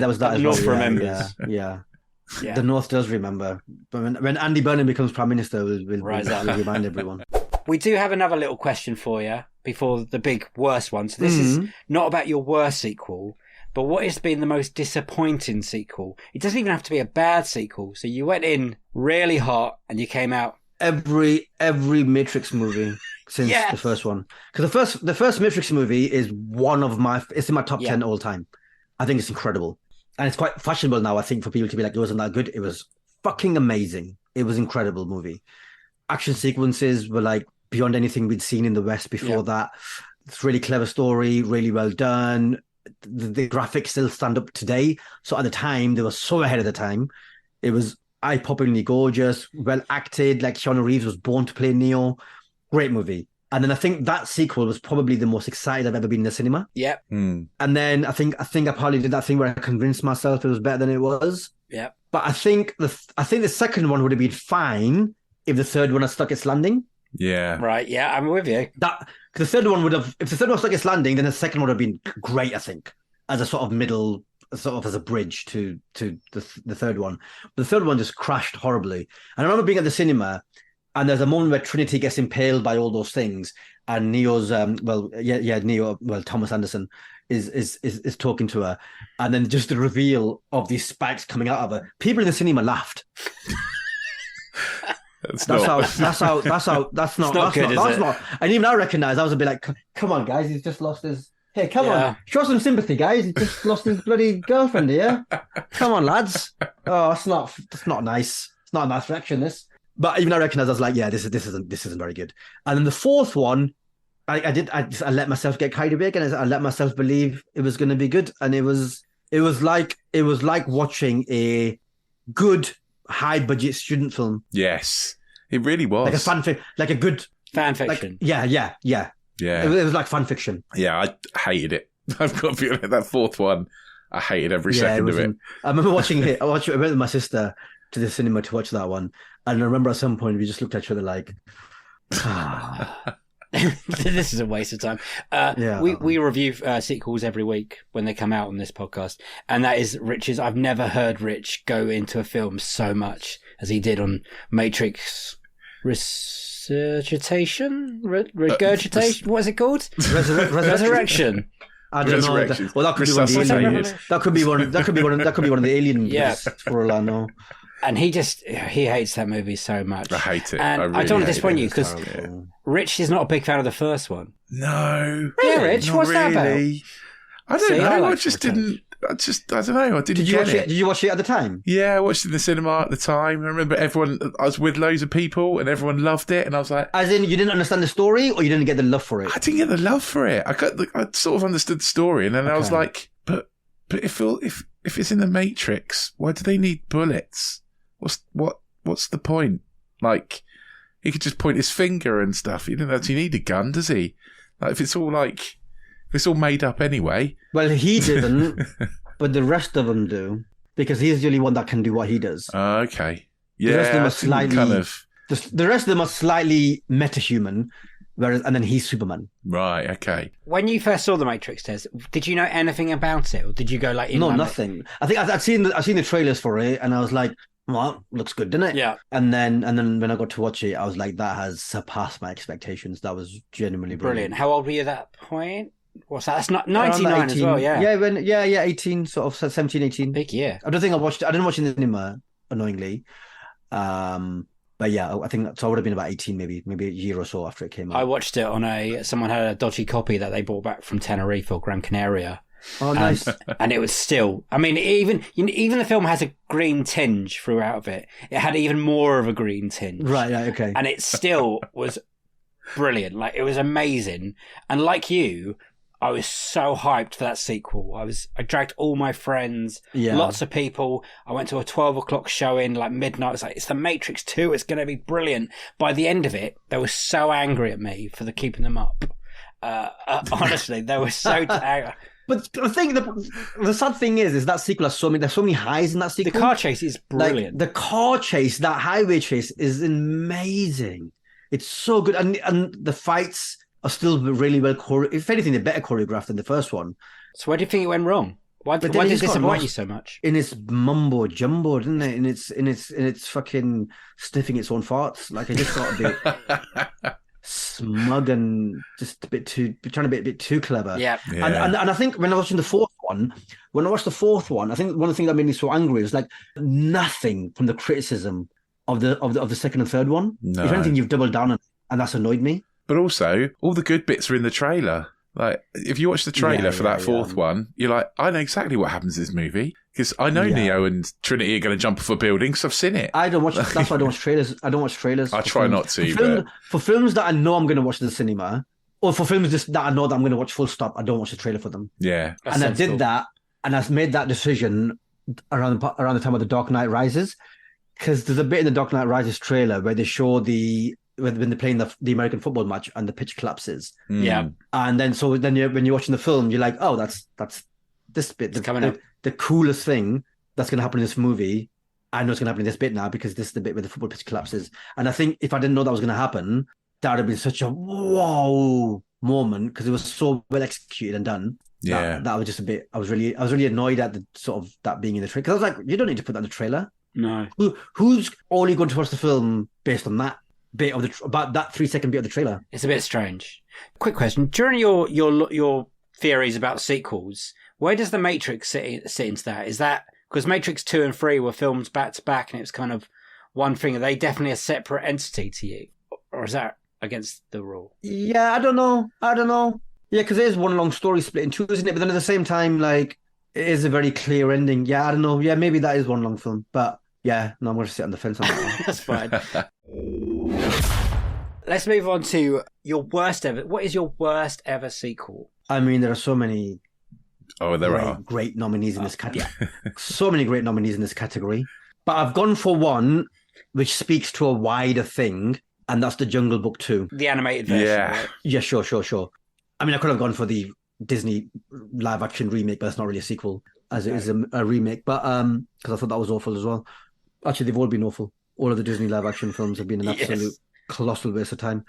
was that the as North well. remembers. Yeah. The North does remember. But when Andy Burnham becomes Prime Minister, we'll remind everyone. We do have another little question for you before the big worst one. So this is not about your worst sequel, but what has been the most disappointing sequel? It doesn't even have to be a bad sequel. So you went in really hot and you came out. Every Matrix movie since the first one. Because the first Matrix movie is it's in my top 10 all time. I think it's incredible. And it's quite fashionable now, I think, for people to be like, it wasn't that good. It was fucking amazing. It was an incredible movie. Action sequences were like beyond anything we'd seen in the West before that. It's a really clever story, really well done. The graphics still stand up today. So at the time, they were so ahead of the time. It was eye-poppingly gorgeous, well acted. Like Keanu Reeves was born to play Neo. Great movie. And then I think that sequel was probably the most excited I've ever been in the cinema. Yeah. And then I think I probably did that thing where I convinced myself it was better than it was. Yeah. But I think the second one would have been fine if the third one had stuck its landing. Yeah. Right. Yeah, I'm with you. Cause the third one if the third one stuck its landing, then the second one would have been great, I think, as a sort of middle, sort of as a bridge to the third one. But the third one just crashed horribly. And I remember being at the cinema, and there's a moment where Trinity gets impaled by all those things, and Neo's Thomas Anderson is talking to her, and then just the reveal of these spikes coming out of her. People in the cinema laughed. That's not good, is it? And even I recognise, I was a bit like, come on, guys, he's just lost his. Hey, come on, show some sympathy, guys. He's just lost his bloody girlfriend here. Come on, lads. Oh, that's not nice. It's not a nice reaction, this. But even I recognise, I was like, yeah, this isn't very good. And then the fourth one, I let myself get carried away again. I let myself believe it was going to be good, and it was like watching a good high budget student film. Yes, it really was like a like a good fan fiction. Yeah. It was like fan fiction. Yeah, I hated it. I've got to be honest, that fourth one, I hated every second of it. I remember watching it. I went with my sister to the cinema to watch that one, and I remember at some point we just looked at each other like. This is a waste of time. We review sequels every week when they come out on this podcast, and that is Rich's. I've never heard Rich go into a film so much as he did on Matrix Regurgitation. What is it called? Resurrection. I don't know. Well, that could be one of the aliens. That could be one of the alien movies. Yeah. For all I know. And he hates that movie so much. I hate it. And I don't want to disappoint you because Rich is not a big fan of the first one. No. Yeah, Rich, what's that about? I don't know. I don't know. I didn't get it. Did you watch it at the time? Yeah, I watched it in the cinema at the time. I remember I was with loads of people and everyone loved it. And I was like... As in, you didn't understand the story or you didn't get the love for it? I didn't get the love for it. I sort of understood the story. And then I was like, but if it's in the Matrix, why do they need bullets? What's the point? Like, he could just point his finger and stuff. He doesn't actually need a gun, does he? Like, if it's all made up anyway. Well, he didn't, but the rest of them do, because he's the only one that can do what he does. Okay. Yeah. The rest of them are the rest of them are slightly metahuman, and then he's Superman. Right. Okay. When you first saw the Matrix, Tez, did you know anything about it, or did you go like? No, nothing. I think I'd seen the trailers for it, and I was like, well, looks good, didn't it? Yeah. And then when I got to watch it, I was like, that has surpassed my expectations. That was genuinely brilliant. How old were you at that point? What's that? That's not 99 as well, yeah. Yeah, 18, sort of 17, 18. Big year. I didn't watch it in the cinema, annoyingly. But yeah, I think so. I would have been about 18, maybe a year or so after it came out. I watched it on someone had a dodgy copy that they brought back from Tenerife or Gran Canaria. Oh, nice. And it was still, I mean, even the film has a green tinge throughout of it. It had even more of a green tinge. Right, okay. And it still was brilliant. Like, it was amazing. And like you, I was so hyped for that sequel. I dragged all my friends, lots of people. I went to a 12 o'clock showing, like midnight. I was like, it's the Matrix 2. It's going to be brilliant. By the end of it, they were so angry at me for keeping them up. Honestly, they were so angry. But the thing, the sad thing is that sequel has there's so many highs in that sequel. The car chase is brilliant. Like, the car chase, that highway chase is amazing. It's so good. And the fights are still really well choreographed. If anything, they're better choreographed than the first one. So where do you think it went wrong? Why did it disappoint you so much? In its mumbo jumbo, didn't it? In its fucking sniffing its own farts. Like, I just got a bit smug and just a bit too trying to be a bit too clever. Yeah. And I think when I watched the fourth one, I think one of the things that made me so angry was like nothing from the criticism of the second and third one. No. If anything, you've doubled down on it, and that's annoyed me. But also, all the good bits are in the trailer. Like, if you watch the trailer for that fourth one, you're like, I know exactly what happens in this movie. Because I know Neo and Trinity are going to jump off a building because I've seen it. I don't watch. That's why I don't watch trailers. I don't watch trailers. I try not to. For films that I know I'm going to watch in the cinema, or for films just that I know that I'm going to watch full stop, I don't watch the trailer for them. Yeah, and I did that, and I made that decision around the time of The Dark Knight Rises, because there's a bit in The Dark Knight Rises trailer where they show when they're playing the American football match and the pitch collapses. Yeah, and then when you're watching the film, you're like, oh, that's this bit. The coolest thing that's going to happen in this movie, I know it's going to happen in this bit now because this is the bit where the football pitch collapses. And I think if I didn't know that was going to happen, that would have been such a whoa moment because it was so well executed and done. Yeah, that was just a bit. I was really annoyed at the sort of that being in the trailer because I was like, you don't need to put that in the trailer. No, who's only going to watch the film based on that bit of about that 3-second bit of the trailer? It's a bit strange. Quick question: during your theories about sequels, where does The Matrix sit into that? Is that because Matrix 2 and 3 were filmed back to back and it was kind of one thing? Are they definitely a separate entity to you? Or is that against the rule? Yeah, I don't know. Yeah, because it is one long story split in two, isn't it? But then at the same time, like, it is a very clear ending. Yeah, I don't know. Yeah, maybe that is one long film. But yeah, no, I'm going to sit on the fence on that one. That's fine. Let's move on to your worst ever. What is your worst ever sequel? I mean, there are so many great nominees in this category. So many great nominees in this category. But I've gone for one which speaks to a wider thing, and that's The Jungle Book 2. The animated version. Yeah. Right? Yeah, sure. I mean, I could have gone for the Disney live-action remake, but it's not really a sequel, as it is a remake. But because I thought that was awful as well. Actually, they've all been awful. All of the Disney live-action films have been an absolute colossal waste of time.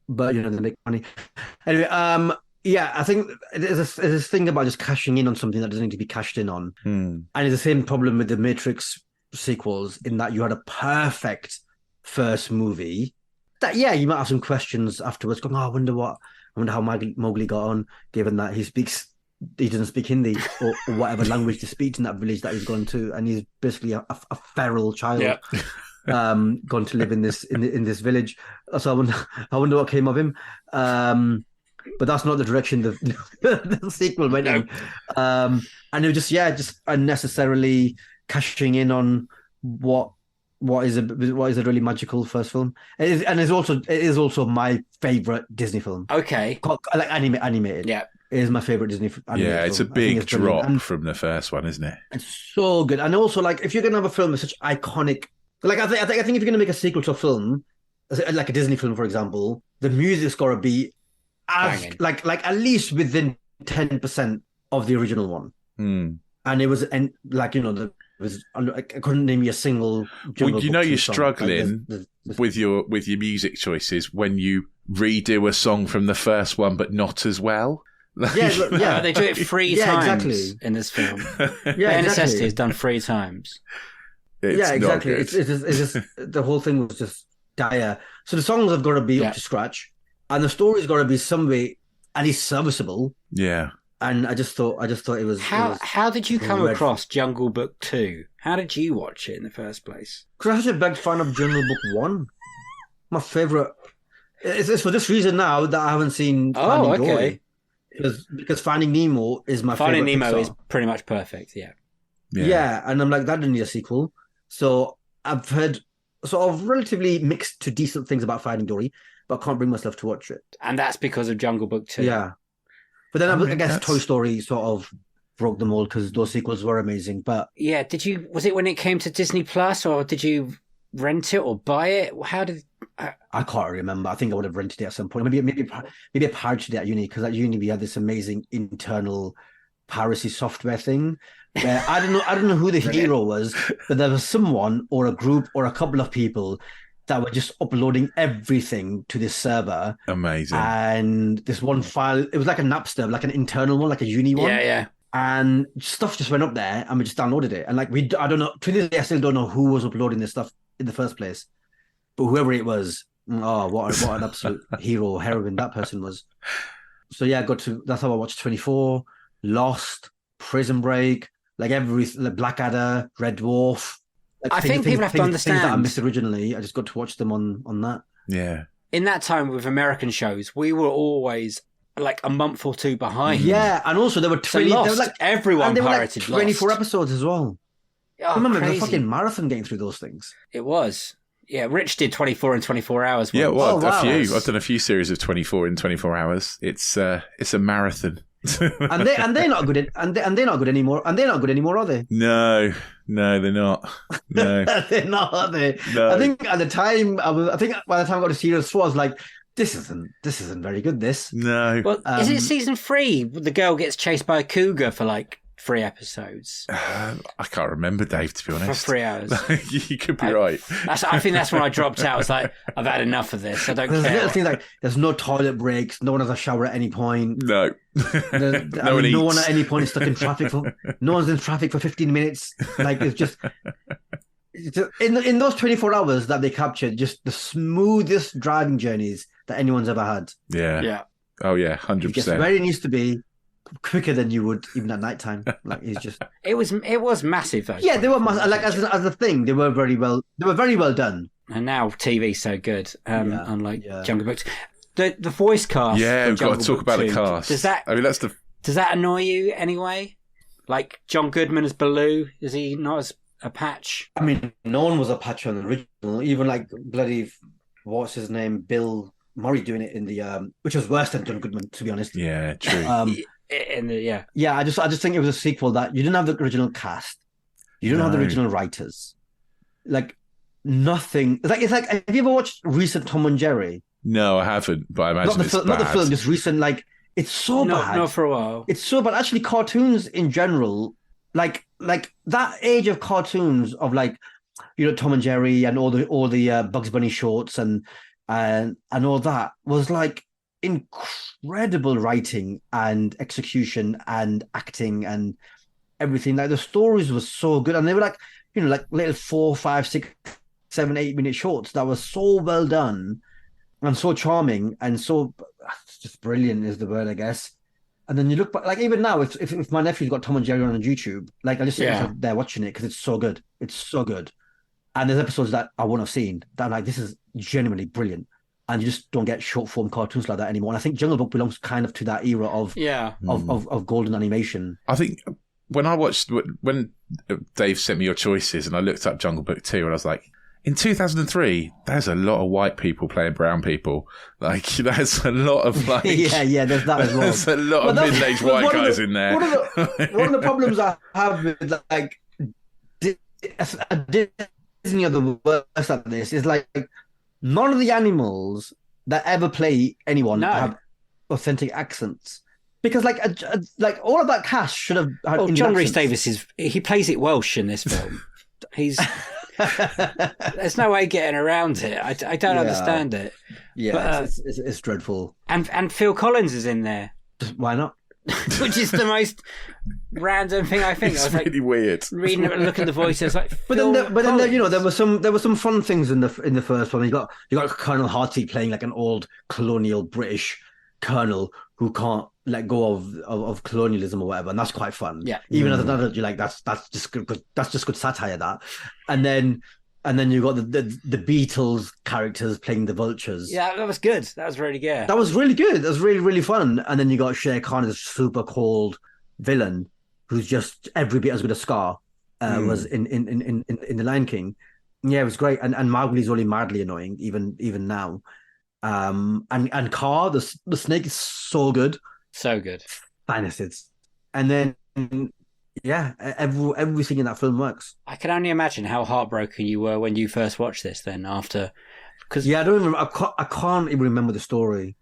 But, they make money. Anyway, I think there's this thing about just cashing in on something that doesn't need to be cashed in on. And it's the same problem with the Matrix sequels, in that you had a perfect first movie that, you might have some questions afterwards going, I wonder how Mowgli got on, given that he doesn't speak Hindi or whatever language they speak in that village that he's gone to, and he's basically a feral child gone to live in this village. So I wonder what came of him. But that's not the direction the sequel went in. And it was just unnecessarily cashing in on what is a really magical first film. It is also my favorite Disney film. Okay, like animated. Yeah, it is my favorite Disney animated film. It's a big drop from the first one, isn't it? It's so good. And also, like, if you're gonna have a film with such iconic, like, I think if you're gonna make a sequel to a film, like a Disney film, for example, the music's got to be like at least within 10% of the original one. And it was, and like, I couldn't name you a single. You're struggling with your music choices when you redo a song from the first one, but not as well. They do it 3 times exactly. in this film. Yeah, Necessity is done 3 times. Exactly. It's just the whole thing was just dire. So the songs have got to be up to scratch, and the story's got to be some way at least serviceable. Yeah. And I just thought it was. How did you come across Jungle Book 2? How did you watch it in the first place? Because I'm such a big fan of Jungle Book 1. My favourite. It's for this reason now that I haven't seen Finding Dory. Because Finding Nemo is my favourite. Finding Nemo Pixar. is pretty much perfect, Yeah, and I'm like, that didn't need a sequel. So I've heard sort of relatively mixed to decent things about Finding Dory, but I can't bring myself to watch it. And that's because of Jungle Book 2. Yeah. But then I guess Toy Story sort of broke them all because those sequels were amazing. But yeah, was it when it came to Disney Plus, or did you rent it or buy it? How did I can't remember. I think I would have rented it at some point. Maybe I pirated it at uni, because at uni we had this amazing internal piracy software thing. Where I don't know who the hero was, but there was someone or a group or a couple of people that were just uploading everything to this server. Amazing. And this one file, it was like a Napster, like an internal one, like a uni one. Yeah. And stuff just went up there, and we just downloaded it. And like, I don't know, to this day, I still don't know who was uploading this stuff in the first place. But whoever it was, what an absolute hero or heroine that person was. So yeah, that's how I watched 24, Lost, Prison Break, like Blackadder, Red Dwarf. I think people have to understand things that I missed originally. I just got to watch them on that. Yeah. In that time with American shows, we were always like a month or 2 behind. Yeah, and also there were 20. So Lost, there were like, everyone and they pirated were like 24 Lost. episodes as well. Oh, I remember crazy. the fucking marathon getting through those things. It was. Yeah, Rich did 24 in 24 hours. Yeah, well, wow. a few. I've done a few series of 24 in 24 hours. It's a marathon. and they're not good. And they're not good anymore. And they're not good anymore, are they? No, they're not. No, they're not, are they? No. I think at the time, I think by the time I got to season 4, I was like, this isn't very good. This. No. Well, is it season 3? The girl gets chased by a cougar for like 3 episodes. I can't remember, Dave, to be honest. For 3 hours. You could be right. I think that's when I dropped out. I was like, I've had enough of this. I don't There's care. little things like there's no toilet breaks. No one has a shower at any point. No. No one at any point is stuck in traffic. No one's in traffic for 15 minutes. Like it's just in those 24 hours that they captured, just the smoothest driving journeys that anyone's ever had. Yeah. Oh yeah, 100%. Just where it needs to be, quicker than you would even at night time. Like he's just. It was massive though. Yeah, they were like as a thing. They were very well. They were very well done. And now TV's so good. Unlike Jungle Book. The voice cast. Yeah, we've got to talk about the cast. Does that annoy you anyway? Like John Goodman as Baloo, is he not as a Patch? I mean, no one was a Patch on the original. Even like bloody, what's his name, Bill Murray doing it in the which was worse than John Goodman, to be honest. Yeah, true. Yeah, I just think it was a sequel that you didn't have the original cast, you didn't have the original writers, like nothing. It's like have you ever watched recent Tom and Jerry? No, I haven't, but I imagine it's bad. Not the film, just recent. Like it's so bad. Not for a while. It's so bad. Actually, cartoons in general, like that age of cartoons of like, you know, Tom and Jerry and all the Bugs Bunny shorts and all that was like incredible writing and execution and acting and everything. Like the stories were so good, and they were like, you know, like little 4, 5, 6, 7, 8 minute shorts that were so well done and so charming and so just brilliant is the word, I guess. And then you look back, like even now, if my nephew's got Tom and Jerry on YouTube, like I just sit there watching it because it's so good. It's so good. And there's episodes that I wouldn't have seen that I'm like, this is genuinely brilliant. And you just don't get short form cartoons like that anymore. And I think Jungle Book belongs kind of to that era of golden animation. I think when Dave sent me your choices and I looked up Jungle Book 2 and I was like, in 2003, there's a lot of white people playing brown people. Like, there's a lot of like... yeah, there's that as well. There's a lot of middle-aged white guys in there. One of the problems I have with like Disney or the worst at this is like none of the animals that ever play anyone have authentic accents. Because like all of that cast should have had John Indian Rhys accents. Davis he plays it Welsh in this film. There's no way getting around it. I don't understand it. Yeah, but, it's dreadful. And Phil Collins is in there. Why not? Which is the most random thing I think. It's I was really weird. Reading it, looking at the voices, like. But then you know there were some fun things in the first one. You got Colonel Harty playing like an old colonial British colonel who can't let go of colonialism or whatever, and that's quite fun. Yeah. Even as an adult, you're like, that's just good. That's just good satire. That, and then you got the Beatles characters playing the vultures. Yeah, that was good. That was really good. That was really good. That was really, really fun. And then you got Shere Khan as a super cold villain who's just every bit as good as Scar was in The Lion King. Yeah, it was great. And Mowgli's only mildly annoying even now. And Car, the snake is so good. So good. Finest. And then everything in that film works. I can only imagine how heartbroken you were when you first watched this. Then after, because I don't remember. I can't even remember the story,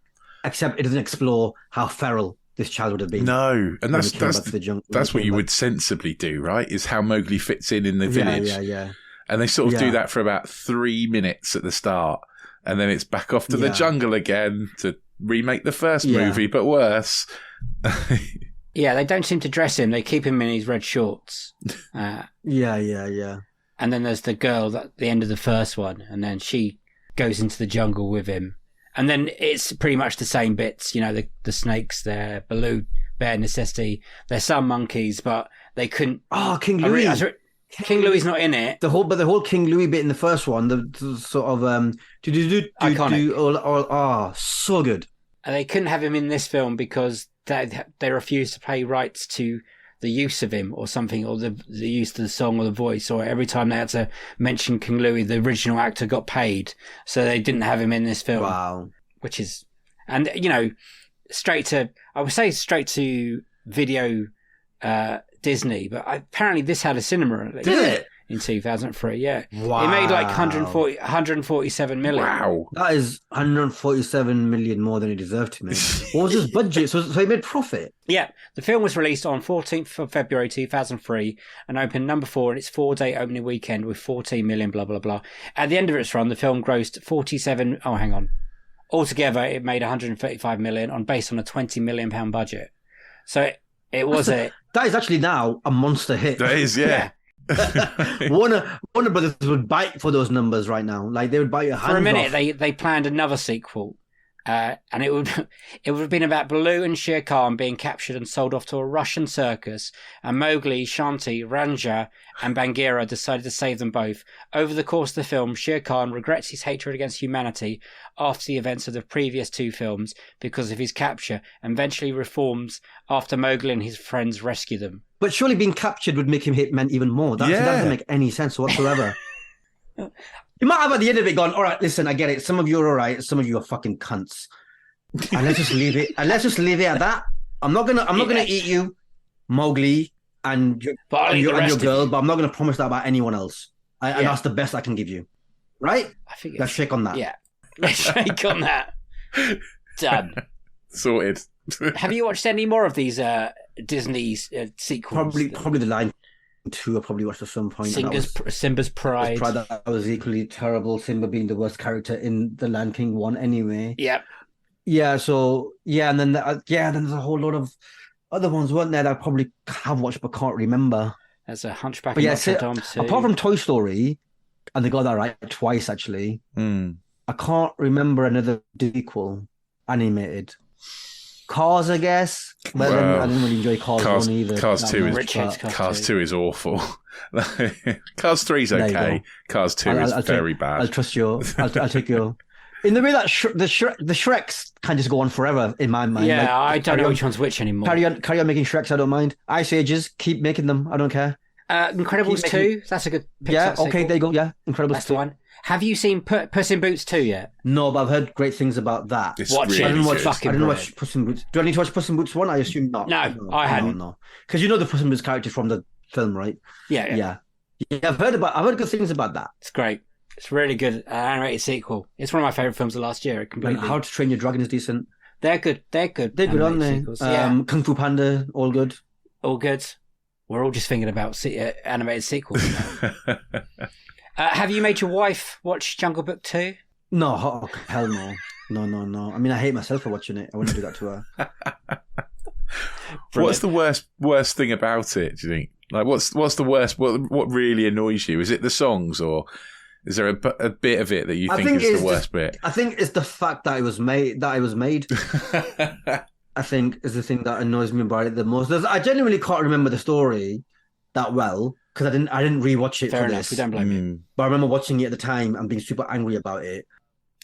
except it doesn't explore how feral this child would have been. No, and that's what you would sensibly do, right? Is how Mowgli fits in the village. Yeah. And they sort of do that for about 3 minutes at the start, and then it's back off to the jungle again to remake the first movie, but worse. Yeah, they don't seem to dress him. They keep him in his red shorts. Yeah. And then there's the girl at the end of the first one, and then she goes into the jungle with him. And then it's pretty much the same bits. You know, the snakes there, Baloo, Bear Necessity. There's some monkeys, but they couldn't... Oh, King Louis. King Louis not in it. The whole King Louis bit in the first one, the sort of... iconic. So good. And they couldn't have him in this film because they refused to pay rights to the use of him or something, or the use of the song or the voice, or every time they had to mention King Louis, the original actor got paid, so they didn't have him in this film. Wow. Which is, and you know, straight to video Disney, but apparently this had a cinema release. Did it? In 2003, yeah. Wow. It made like 147 million. Wow. That is 147 million more than it deserved to make. What was his budget? So he made profit? Yeah. The film was released on 14th of February 2003 and opened number 4 in its 4-day opening weekend with 14 million, blah, blah, blah. At the end of its run, the film grossed 47... Oh, hang on. Altogether, it made 135 million based on a £20 million budget. So it was That is actually now a monster hit. That is, yeah. Warner Brothers would bite for those numbers right now. Like they would bite a handful. For a minute, they planned another sequel, And it would have been about Baloo and Shere Khan being captured and sold off to a Russian circus, and Mowgli, Shanti, Ranja, and Bagheera decided to save them both. Over the course of the film, Shere Khan regrets his hatred against humanity after the events of the previous two films because of his capture, and eventually reforms after Mowgli and his friends rescue them. But surely being captured would make him hate men even more. That doesn't make any sense whatsoever. You might have at the end of it gone, all right, listen, I get it. Some of you are all right. Some of you are fucking cunts. And let's just leave it. And let's just leave it at that. I'm not gonna eat you, Mowgli, and your girl, but I'm not gonna promise that about anyone else. And that's the best I can give you. Right? I think let's shake on that. Yeah. Let's shake on that. Done. Sorted. Have you watched any more of these Disney sequels? Probably The Lion 2 I probably watched at some point. Simba's Pride. That was equally terrible. Simba being the worst character in The Lion King 1 anyway. Yep. Yeah, so then then there's a whole lot of other ones, weren't there, that I probably have watched but can't remember. There's a Hunchback of Notre Dame too. Apart from Toy Story, and they got that right twice actually. I can't remember another sequel animated. Cars, I guess. But I didn't really enjoy Cars 1 either. Cars 2 is awful. Cars 3 is okay. Cars 2 is very bad. I'll trust you. I'll take your... In the way that the Shreks can just go on forever in my mind. Yeah, I don't know which one's which anymore. Carry on making Shreks, I don't mind. Ice Ages, keep making them, I don't care. Incredibles 2, that's a good Pixar Yeah, okay, sequel. there you go, yeah. Incredibles That's 2. the one. Have you seen Puss in Boots 2 yet? No, but I've heard great things about that. Watch it. I didn't watch Puss in Boots. Do I need to watch Puss in Boots 1? I assume not. No, I hadn't. No. Because you know the Puss in Boots character from the film, right? Yeah. I've heard good things about that. It's great. It's really good animated sequel. It's one of my favourite films of last year. Completely. Like How to Train Your Dragon is decent. They're good. They're good, aren't they? sequels. Kung Fu Panda, all good. All good. We're all just thinking about animated sequels now. Have you made your wife watch Jungle Book 2? No, hell no. No. I mean, I hate myself for watching it. I wouldn't do that to her. What's the worst thing about it, do you think? Like, what's the worst? What really annoys you? Is it the songs, or is there a bit of it that you think is the worst bit? I think it's the fact that it was made. I think is the thing that annoys me about it the most. I genuinely can't remember the story that well because I didn't rewatch it. Fair for enough. this. We don't blame you. But I remember watching it at the time and being super angry about it.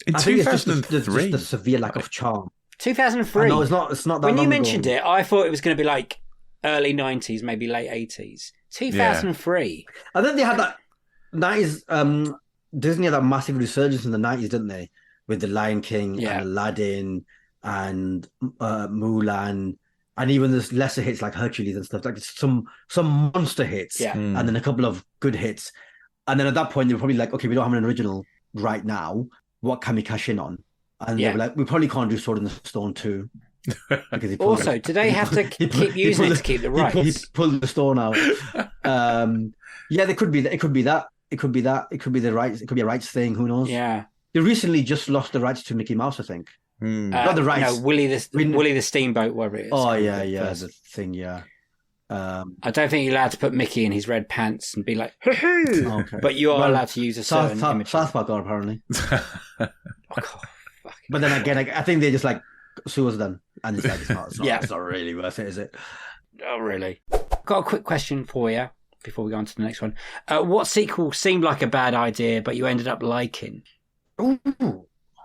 In 2003, just the severe lack of charm. 2003. No, it's not that long ago. When you mentioned it, I thought it was going to be like early 90s, maybe late 80s. 2003. Yeah. I think they had that 90s. Disney had that massive resurgence in the 90s, didn't they? With The Lion King and Aladdin and Mulan, and even there's lesser hits like Hercules and stuff, like some monster hits, and then a couple of good hits. And then at that point, they were probably like, okay, we don't have an original right now. What can we cash in on? And they were like, we probably can't do Sword in the Stone 2. Also, do they have to keep using it to keep the rights? He pulled the stone out. There could be that. It could be that. It could be that. It could be the rights. It could be a rights thing. Who knows? Yeah. They recently just lost the rights to Mickey Mouse, I think. Not the rights. No, Willie the Steamboat, whatever it is. Oh, yeah, the thing, yeah. I don't think you're allowed to put Mickey in his red pants and be like, hoo-hoo! Okay. But you are allowed to use a certain image. South Park are, apparently. Oh, God, but then again, I think they just like, sue us then. And it's like, it's not really worth it, is it? Oh, really? Got a quick question for you before we go on to the next one. What sequel seemed like a bad idea, but you ended up liking? Ooh,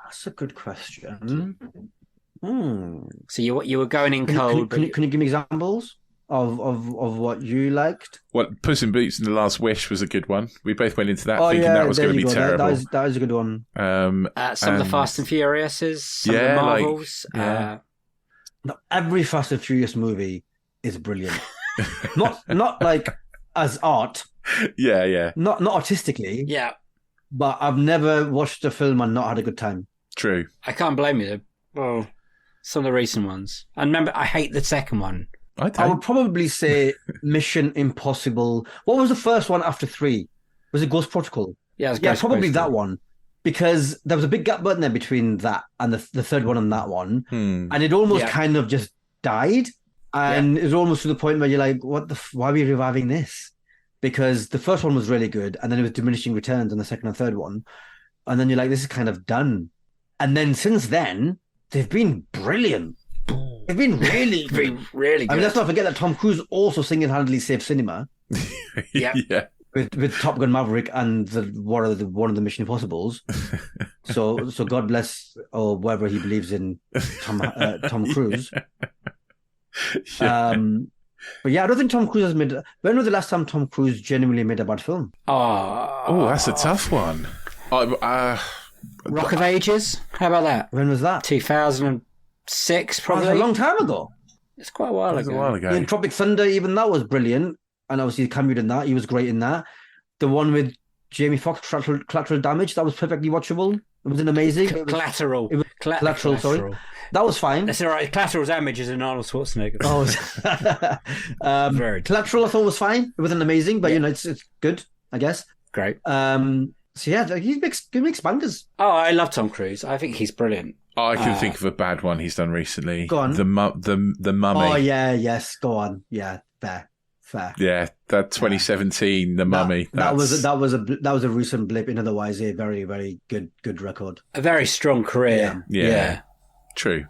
that's a good question. So you were going in cold. Can you give me examples of what you liked? Well, Puss in Boots and The Last Wish was a good one. We both went into that thinking that was going to be terrible. That is a good one. Some of the Fast and Furiouses, some of the Marvels. Every Fast and Furious movie is brilliant. not like as art. Yeah. Not artistically. Yeah. But I've never watched a film and not had a good time. True. I can't blame you. Well, some of the recent ones. And remember, I hate the second one. I would probably say Mission Impossible. What was the first one after 3? Was it Ghost Protocol? Yeah, probably that one. Because there was a big gap button there between that and the third one and that one. And it almost kind of just died. And it was almost to the point where you're like, why are we reviving this? Because the first one was really good, and then it was diminishing returns on the second and third one. And then you're like, this is kind of done. And then since then, they've been brilliant. They've been really good. Really good. I mean, let's not forget that Tom Cruise also single-handedly saved cinema Yeah. with Top Gun Maverick and one of the Mission Impossibles. So God bless or whatever he believes in Tom Cruise. Yeah. But yeah, I don't think Tom Cruise has made. When was the last time Tom Cruise genuinely made a bad film? Oh, that's a tough one. Rock of Ages. How about that? When was that? 2006, probably. That's a long time ago. It's quite a while That was ago. a while ago. In Tropic Thunder, even that was brilliant, and obviously he cameoed in that. He was great in that. The one with Jamie Foxx, Collateral Damage, that was perfectly watchable. It was amazing. Collateral. It was Collateral, sorry. That was fine. That's all right. Collateral Damage is an Arnold Schwarzenegger. Very Collateral I thought was fine. It wasn't amazing, but it's good, I guess. great. So yeah, he makes bangers. Oh, I love Tom Cruise. I think he's brilliant. I can think of a bad one he's done recently. Go on. The Mummy. Oh yeah, yes, go on. Yeah, fair. Yeah, that 2017 The Mummy. That was a recent blip in otherwise a very, very good record. A very strong career. Yeah. True.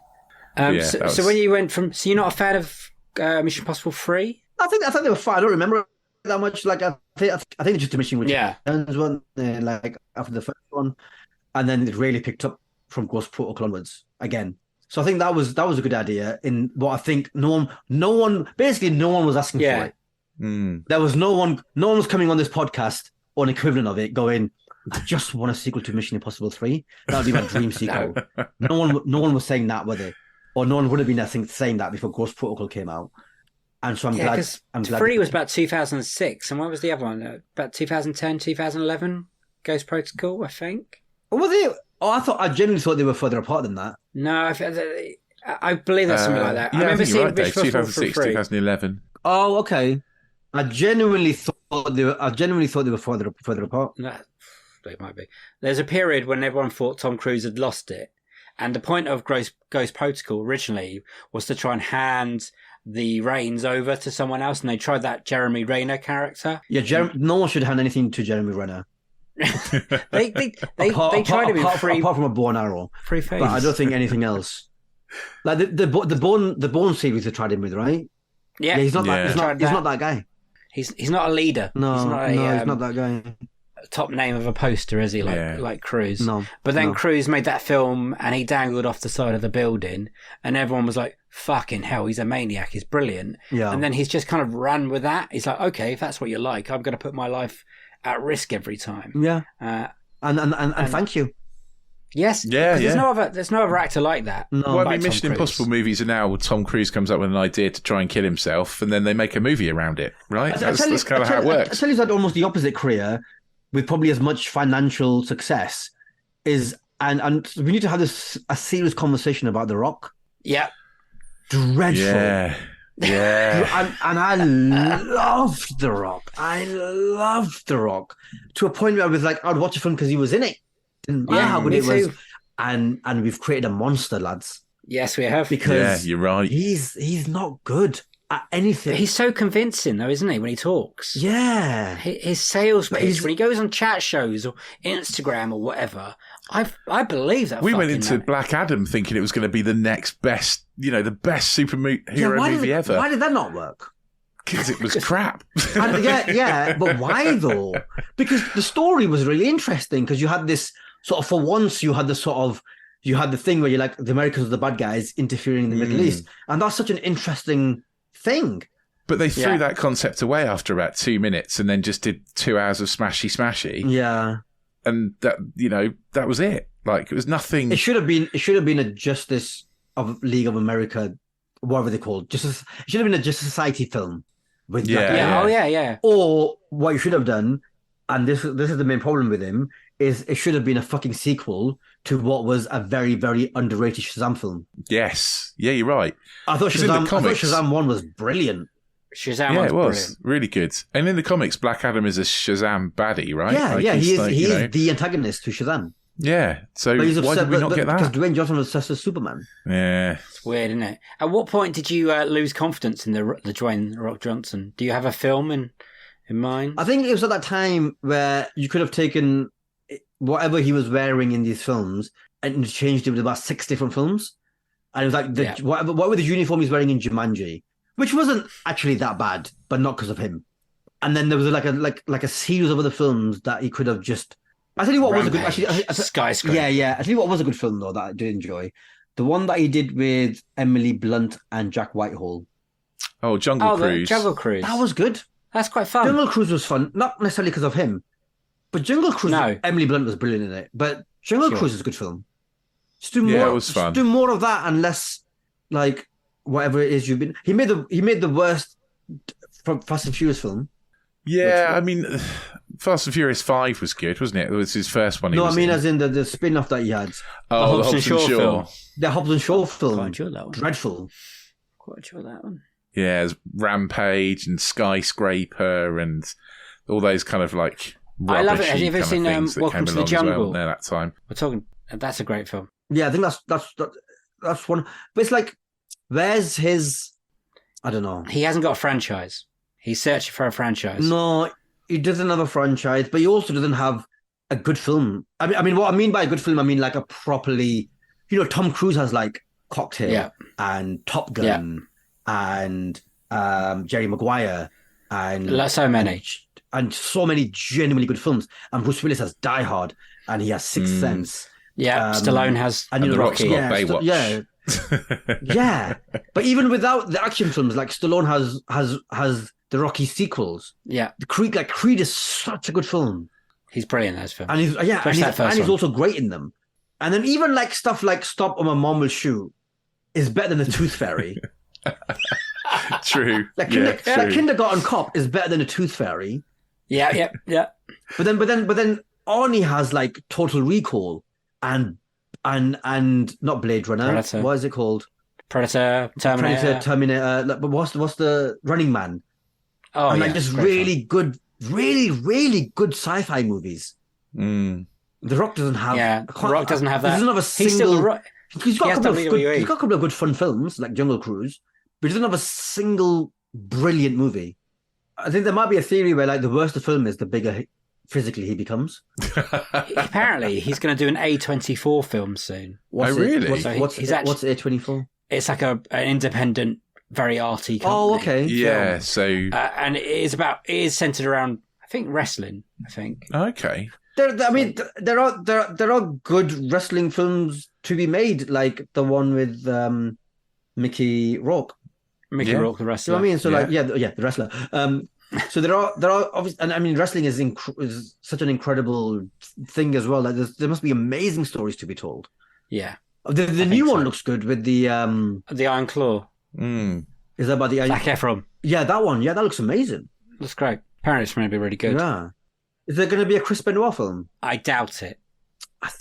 So when you went from, so you're not a fan of Mission Impossible 3? I think they were fine. I don't remember that much. Like I think just the mission which one like after the first one, and then it really picked up from Ghost Protocol onwards again. So I think that was a good idea. In what I think no one was asking for it. There was no one was coming on this podcast or an equivalent of it going, I just want a sequel to Mission Impossible 3. That would be my dream sequel. No one was saying that, were they? Or no one would have been, I think, saying that before Ghost Protocol came out. And so I'm glad. 3 was about 2006, and what was the other one? About 2010, 2011? Ghost Protocol, I think. Or was it? Oh, I genuinely thought they were further apart than that. No, I believe that's something like that. Yeah, I remember seeing right, Dave. 2006, 2011. Oh, okay. I genuinely thought they were further apart. No, they might be. There's a period when everyone thought Tom Cruise had lost it, and the point of Ghost Protocol originally was to try and hand the reins over to someone else, and they tried that Jeremy Renner character. Yeah, no one should hand anything to Jeremy Renner. they try to be free, apart from a bow and arrow. Free face. But I don't think anything else. Like the Bourne series they tried him with, right? Yeah, he's not that guy. He's not a leader. No, he's not that guy. Top name of a poster, is he? Like Cruise. No. But then Cruise made that film and he dangled off the side of the building and everyone was like, fucking hell, he's a maniac, he's brilliant. Yeah. And then he's just kind of ran with that. He's like, okay, if that's what you like, I'm going to put my life at risk every time. Yeah. And thank you. Yes. Yeah. There's no other actor like that. No. Well, I mean, Mission Impossible movies are now Tom Cruise comes up with an idea to try and kill himself, and then they make a movie around it, right? That's kind of how it works. I tell you, he's had almost the opposite career, with probably as much financial success. And we need to have a serious conversation about The Rock. Yeah. Dreadful. Yeah. and I loved The Rock. I loved The Rock to a point where I was like, I'd watch a film because he was in it. Didn't matter how good it was. And we've created a monster, lads. Yes, we have. Because you're right. He's not good at anything. He's so convincing, though, isn't he, when he talks? Yeah. His sales pitch, when he goes on chat shows or Instagram or whatever, I believe that. We went into Black Adam thinking it was going to be the next best, the best superhero movie ever. Why did that not work? Because it was crap. Yeah, but why though? Because the story was really interesting. Because you had this sort of, for once, you had the thing where you're like, the Americans are the bad guys interfering in the Middle East, and that's such an interesting thing. But they threw that concept away after about 2 minutes, and then just did 2 hours of smashy. Yeah, and that was it. Like, it was nothing. It should have been a Justice of League of America, whatever they called. It should have been a Justice Society film with yeah. Or what you should have done, and this is the main problem with him, is it should have been a fucking sequel to what was a very, very underrated Shazam film. Yes. Yeah, you're right. I thought Shazam 1 was brilliant. Shazam it was brilliant. Really good. And in the comics, Black Adam is a Shazam baddie, right? Yeah, he is the antagonist to Shazam. Yeah, so why did we not get that? Because Dwayne Johnson was obsessed with Superman. Yeah. It's weird, isn't it? At what point did you lose confidence in the Dwayne Rock Johnson? Do you have a film in mind? I think it was at that time where you could have taken whatever he was wearing in these films and changed it with about 6 different films. And it was like Yeah. what were the uniform he's wearing in Jumanji, which wasn't actually that bad, but not because of him. And then there was like a series of other films that he could have just. I tell you what was a good actually. Skyscraper. Yeah. I tell you what was a good film though that I did enjoy. The one that he did with Emily Blunt and Jack Whitehall. Oh, Jungle Cruise. Jungle Cruise. That was good. That's quite fun. Jungle Cruise was fun, not necessarily because of him, but Jungle Cruise. No. Emily Blunt was brilliant in it, but Jungle Cruise is a good film. Just do more. Yeah, it was fun. Just do more of that and less like whatever it is you've been. He made the worst Fast and Furious film. Yeah, I mean, Fast and Furious 5 was good, wasn't it? It was his first one. As in the spin-off that he had. Oh, the Hobbs and Shaw film. The Hobbs and Shaw film. Quite enjoy that one. Dreadful. Quite enjoy that one. Yeah, there's Rampage and Skyscraper and all those kind of like rubbishy I love it. Have you ever kind of seen things that Welcome came to the along as well Jungle? there that time. We're talking. That's a great film. Yeah, I think that's one. But it's like, where's his? I don't know. He hasn't got a franchise. He's searching for a franchise. No, he doesn't have a franchise, but he also doesn't have a good film. I mean, what I mean by a good film, I mean like a properly, Tom Cruise has like Cocktail and Top Gun and Jerry Maguire and So many genuinely good films. And Bruce Willis has Die Hard and he has Sixth Sense. Yeah, Stallone has and The Rock's got Baywatch. Yeah. But even without the action films, like Stallone has the Rocky sequels. Yeah, Creed is such a good film. He's brilliant in those films. And he's also great in them. And then even like stuff like Stop or My Mom Will Shoot is better than The Tooth Fairy. True. Like Kindergarten Cop is better than The Tooth Fairy. Yeah. But then Arnie has like Total Recall and not Blade Runner. Predator. What is it called? Terminator. But what's the Running Man? Oh, and yeah, like just really good, really good sci-fi movies. Mm. The Rock doesn't have. Yeah, The Rock doesn't have that. He doesn't have a single. He's still the Rock. He's got a WWE. couple of good fun films like Jungle Cruise, but he doesn't have a single brilliant movie. I think there might be a theory where like the worse the film is, the bigger physically he becomes. Apparently, he's going to do an A24 film soon. Really? What's A24? It's like an independent, very arty company. Oh, okay. Yeah. So and it is centered around, I think, wrestling. I think. okay. There are good wrestling films to be made, like the one with Mickey Rourke. Mickey Rourke, the wrestler. You know what I mean? So the wrestler. So there are obviously, and I mean, wrestling is such an incredible thing as well. Like there must be amazing stories to be told. Yeah. The new one looks good with the Iron Claw. Mm. Is that about the Zac Efron? Yeah, that one. Yeah, that looks amazing. Looks great. Apparently, it's going to be really good. Yeah. Is there going to be a Chris Benoit film? I doubt it.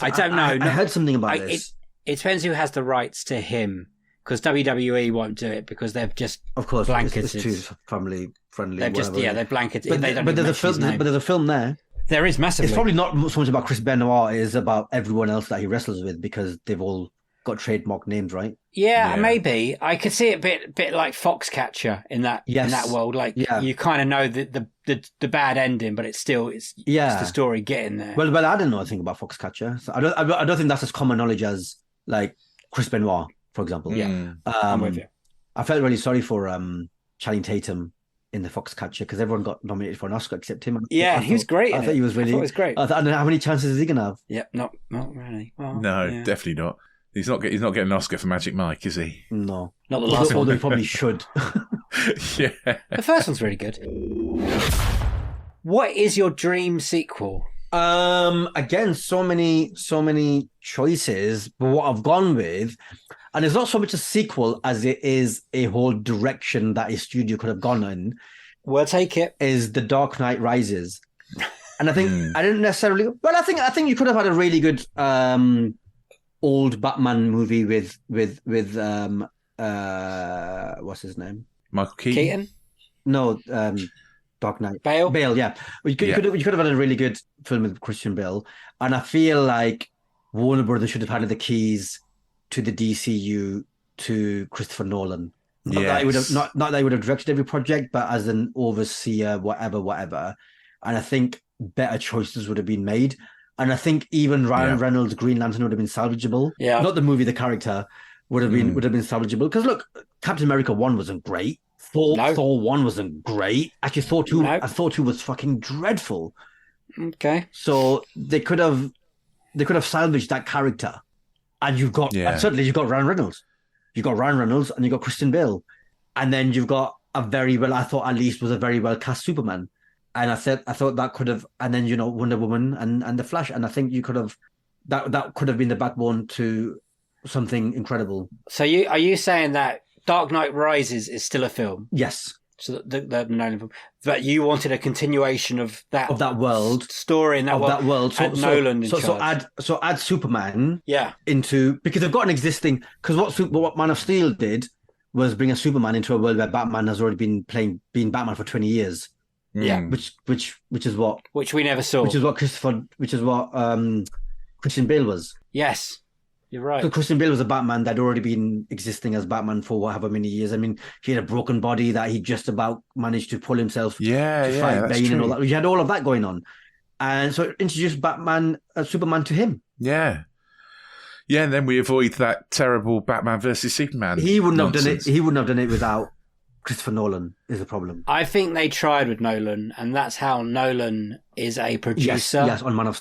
I don't know. I heard something about this. It depends who has the rights to him, because WWE won't do it because they've just blanketed. It's too family friendly. They've just they've blanketed. But there's a film there. There is massively. It's probably not so much about Chris Benoit. It is about everyone else that he wrestles with because they've all got trademark names, right? Yeah, maybe. I could see it a bit like Foxcatcher in that world. Like you kind of know the bad ending, but it's the story getting there. Well, I don't know anything about Foxcatcher. So I don't think that's as common knowledge as like Chris Benoit, for example. Yeah, I'm with you. I felt really sorry for Channing Tatum in the Foxcatcher because everyone got nominated for an Oscar except him. He was great. I thought he was really. I thought it was great. I don't know how many chances is he gonna have. Yeah, not really. Well, no, definitely not. He's not getting an Oscar for Magic Mike, is he? No, not the last one. Although he probably should. Yeah, the first one's really good. What is your dream sequel? Again, so many choices, but what I've gone with, and it's not so much a sequel as it is a whole direction that a studio could have gone in. We'll take it. Is The Dark Knight Rises, and I think I didn't necessarily. Well, I think you could have had a really good old Batman movie with what's his name? Michael Keaton? No, Dark Knight. Bale, yeah. You could have had a really good film with Christian Bale, and I feel like Warner Brothers should have handed the keys to the DCU to Christopher Nolan. Not that he would have directed every project, but as an overseer, whatever. And I think better choices would have been made. And I think even Ryan Reynolds' Green Lantern would have been salvageable. Yeah. Not the movie, the character. would have been salvageable. Because look, Captain America 1 wasn't great. Thor 1 wasn't great. Actually, Thor 2, I thought 2 was fucking dreadful. Okay. So they could have salvaged that character. And and certainly you've got Ryan Reynolds. You've got Ryan Reynolds and you've got Christian Bale. And then you've got I thought at least was a very well cast Superman. And I thought that could have, and then, Wonder Woman and the Flash. And I think you could have, that could have been the backbone to something incredible. So are you saying that Dark Knight Rises is still a film? Yes. So the Nolan film, but you wanted a continuation of that world story in that world. So Nolan. So add Superman. Yeah. Into, because they've got an existing, because what Man of Steel did was bring a Superman into a world where Batman has already been Batman for 20 years. Yeah. Which is what we never saw. Which is what Christian Bale was. Yes. You're right. So Christian Bale was a Batman that had already been existing as Batman for however many years. I mean, he had a broken body that he just about managed to pull himself to fight Bane true. and all that. You had all of that going on. And so it introduced Superman to him. Yeah. Yeah, and then we avoid that terrible Batman versus Superman. He wouldn't nonsense. have done it. He wouldn't have done it without Christopher Nolan, is the problem. I think they tried with Nolan, and that's how Nolan is a producer. Yes, on Man of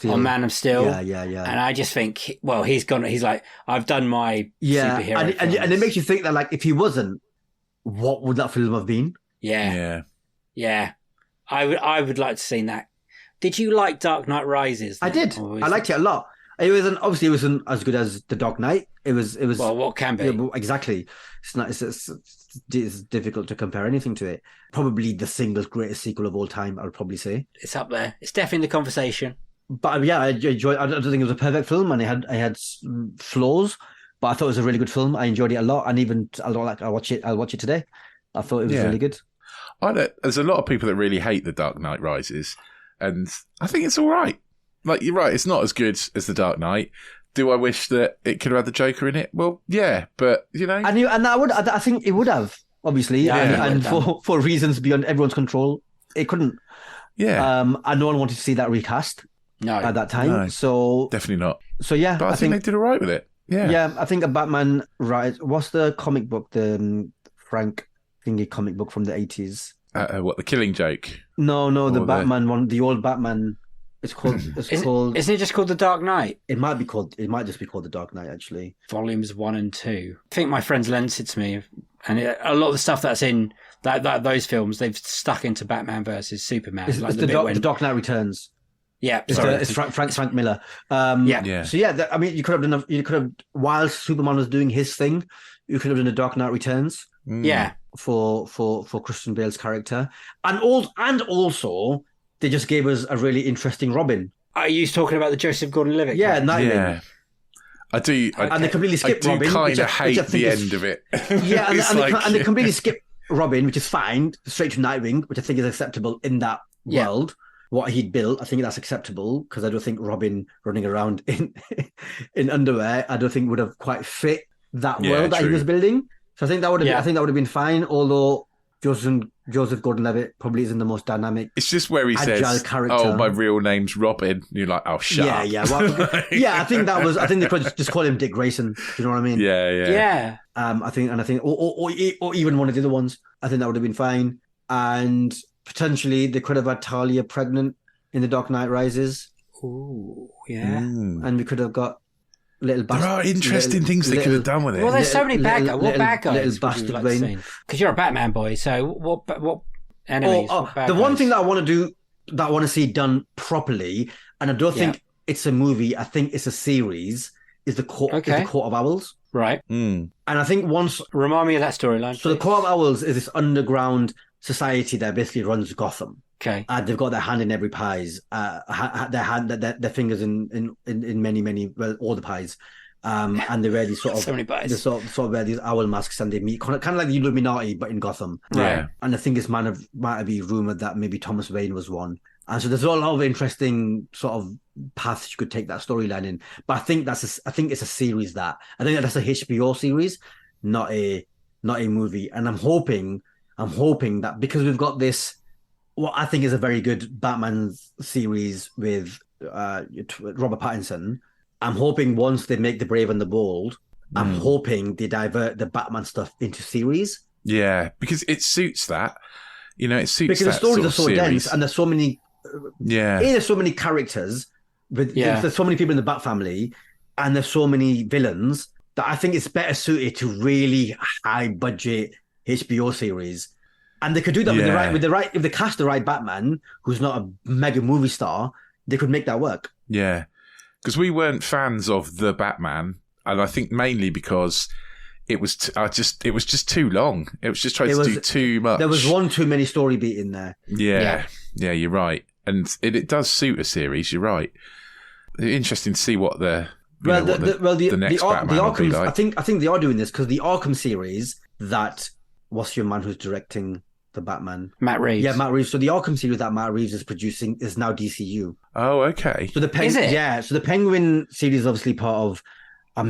Steel. Yeah. And I just think, he's like, I've done my superhero and it makes you think that, like, if he wasn't, what would that film have been? Yeah. I would like to see that. Did you like Dark Knight Rises? I did. I liked it a lot. It wasn't as good as The Dark Knight. It was. Well, what can be? Yeah, exactly. It's not. It's difficult to compare anything to it. Probably the single greatest sequel of all time, I would probably say. It's up there. It's definitely in the conversation. But yeah, I enjoyed. I don't think it was a perfect film, and it had flaws. But I thought it was a really good film. I enjoyed it a lot, and even I'll watch it today. I thought it was really good. There's a lot of people that really hate The Dark Knight Rises, and I think it's all right. Like, you're right, it's not as good as The Dark Knight. Do I wish that it could have had the Joker in it? Well, yeah, but, I think it would have, obviously. Yeah, and for reasons beyond everyone's control, it couldn't. Yeah. And no one wanted to see that recast at that time. No, so definitely not. So, yeah. But I think they did all right with it. Yeah. Yeah, I think a Batman what's the comic book, the Frank thingy comic book from the 80s? The Killing Joke? No, the Batman one, the old Batman. It's called. Isn't it just called The Dark Knight? It might just be called The Dark Knight, actually. Volumes 1 and 2. I think my friends lent it to me, and a lot of the stuff that's in those films, they've stuck into Batman versus Superman. It's the Dark Knight Returns. Yeah, it's Frank Miller. Yeah. So yeah, I mean, you could have while Superman was doing his thing, you could have done a Dark Knight Returns. Yeah. For Christian Bale's character, and also. They just gave us a really interesting Robin. Are you talking about the Joseph Gordon-Levitt? Yeah, Nightwing. Yeah. I do. And they completely skipped Robin. I do kind of hate the end of it. Yeah, and they completely skipped Robin, which is fine, straight to Nightwing, which I think is acceptable in that world. What he'd built, I think that's acceptable, because I don't think Robin running around in underwear, I don't think would have quite fit that world that he was building. So I think that would have been fine, although Joseph Gordon-Levitt probably isn't the most dynamic. It's just where he says, character. "Oh, my real name's Robin." And you're like, "Oh, shut up." Yeah. Well, I think they could just call him Dick Grayson. Do you know what I mean? Yeah. I think, or even one of the other ones. I think that would have been fine. And potentially they could have had Talia pregnant in The Dark Knight Rises. Ooh, yeah. And we could have got little there are interesting things they could have done with it. Well, there's so many bad guys. What bad guys? Little bastard Wayne. Because you're a Batman boy, so what enemies? The one thing that I want to do, that I want to see done properly, and I don't think it's a movie, I think it's a series, is the Court of Owls. Right. And I think once... Remind me of that storyline. So the Court of Owls is this underground society that basically runs Gotham. Okay. They've got their hand in every pies, their fingers in many, well, all the pies. And they wear these sort of so many pies. They sort of wear these owl masks, and they meet kind of like the Illuminati, but in Gotham. Right. And I think it's might have been rumored that maybe Thomas Wayne was one. And so there's a lot of interesting sort of paths you could take that storyline in. But I think I think it's a series I think that's a HBO series, not a movie. And I'm hoping that because we've got this, what I think is a very good Batman series with Robert Pattinson, I'm hoping once they make The Brave and the Bold, I'm hoping they divert the Batman stuff into series. Yeah, because it suits that. You know, it suits because the that stories sort are of so series. dense and there's so many. There's so many characters. There's so many people in the Bat family, and there's so many villains that I think it's better suited to really high budget HBO series. And they could do that with the right if they cast the right Batman, who's not a mega movie star, they could make that work. Yeah, because we weren't fans of the Batman, and I think mainly because it was just too long. It was just trying to do too much. There was one too many story beat in there. Yeah, you're right, and it does suit a series. You're right. Interesting to see what the next Batman will be like. I think they are doing this because the Arkham series that what's your man who's directing the Batman? Matt Reeves. Yeah, Matt Reeves. So the Arkham series that Matt Reeves is producing is now DCU. Oh, okay. So is it? Yeah. So the Penguin series is obviously part of.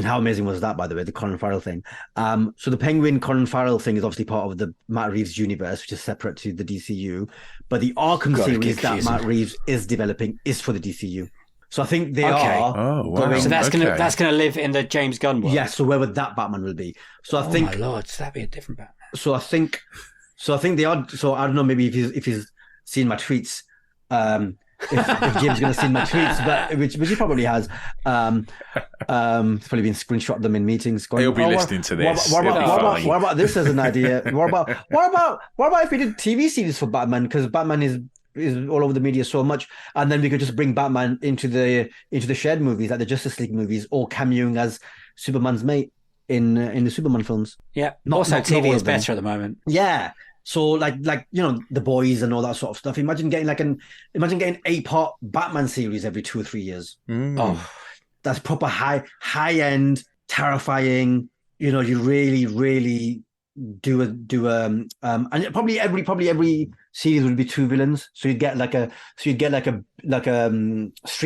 How amazing was that, by the way, the Colin Farrell thing? So the Penguin Colin Farrell thing is obviously part of the Matt Reeves universe, which is separate to the DCU. But the Arkham series that Matt Reeves is developing is for the DCU. So I think they are. Oh, wow. So that's gonna live in the James Gunn world. Yeah. So where would that Batman will be? So I think. Oh my lord, so that'd be a different Batman. So I think they are. So I don't know. Maybe if he's seen my tweets. If Jim's going to see my tweets, but which he probably has, he's probably been screenshot them in meetings. Going, He'll be listening to this. What about this as an idea? What about if we did TV series for Batman? Because Batman is all over the media so much, and then we could just bring Batman into the shared movies, like the Justice League movies, or cameoing as Superman's mate in the Superman films. Yeah. Also, TV is better at the moment. Yeah. So like The Boys and all that sort of stuff. Imagine getting 8-part Batman series every 2 or 3 years. Oh, that's proper high end, terrifying. You know, you really, really do and probably every series would be 2 villains. So you'd get like a street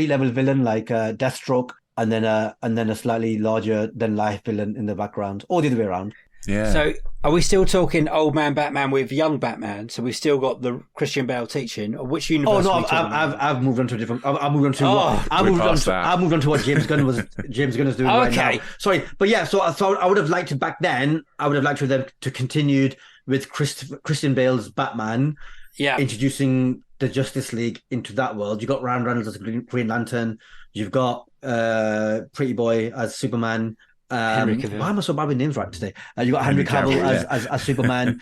level villain like Deathstroke, and then a slightly larger than life villain in the background, or the other way around. Yeah. So are we still talking old man Batman with young Batman? So we've still got the Christian Bale teaching. Or which universe? Oh no, I've moved on to a different. I've moved on to what James Gunn is doing right now. Sorry, but yeah. So I would have liked to back then. I would have liked for them to continued with Christian Bale's Batman. Yeah, introducing the Justice League into that world. You got Ryan Reynolds as Green Lantern. You've got Pretty Boy as Superman. Why am I so bad with names right today? You got Henry Cavill as Superman,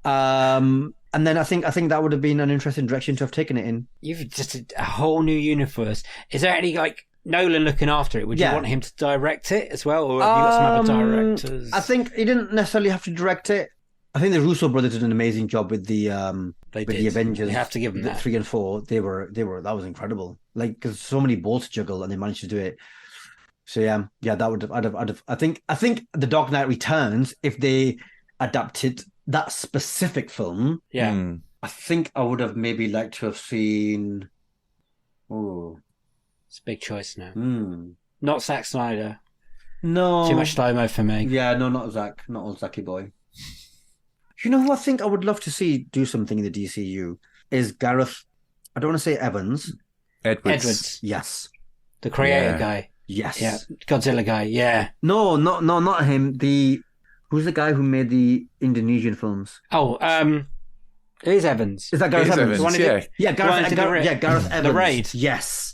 and then I think that would have been an interesting direction to have taken it in. You've just a whole new universe. Is there any Nolan looking after it? Would you want him to direct it as well, or have you got some other directors? I think he didn't necessarily have to direct it. I think the Russo brothers did an amazing job with the the Avengers. You have to give them that. 3 and 4. They were that was incredible. Because so many balls to juggle, and they managed to do it. So yeah, that would have. I think The Dark Knight Returns, if they adapted that specific film, I think I would have maybe liked to have seen. Oh, it's a big choice now. Not Zack Snyder. No, too much slow-mo for me. Yeah, no, not Zack, not old Zacky boy. You know who I think I would love to see do something in the DCU is Gareth. I don't want to say Evans. Edwards. Yes, the creator guy. Yes. Yeah. Godzilla guy. Yeah. No, not him. Who's the guy who made the Indonesian films? Oh, it is Evans. Is that Gareth Evans? Gareth Evans. The Raid. Yes.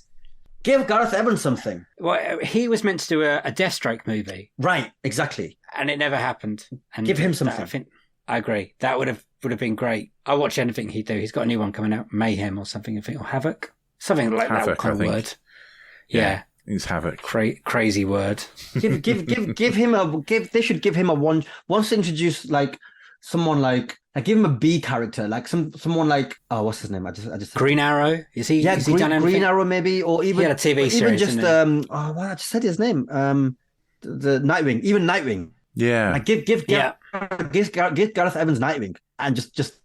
Give Gareth Evans something. Well, he was meant to do a Deathstroke movie. Right. Exactly. And it never happened. And give him something. I agree. That would have been great. I watch anything he'd do. He's got a new one coming out, Mayhem or something. I think, or Havoc, something like that kind of word. Yeah. It's Havoc. Crazy word. Give him a. They should give him a one. Once they introduce someone give him a B character, someone what's his name? I just Green Arrow. Is he? Yeah, has he done anything? Green Arrow maybe, or even he had a TV series. Even just I just said his name. The Nightwing. Even Nightwing. Yeah. Give Gareth Evans Nightwing, and just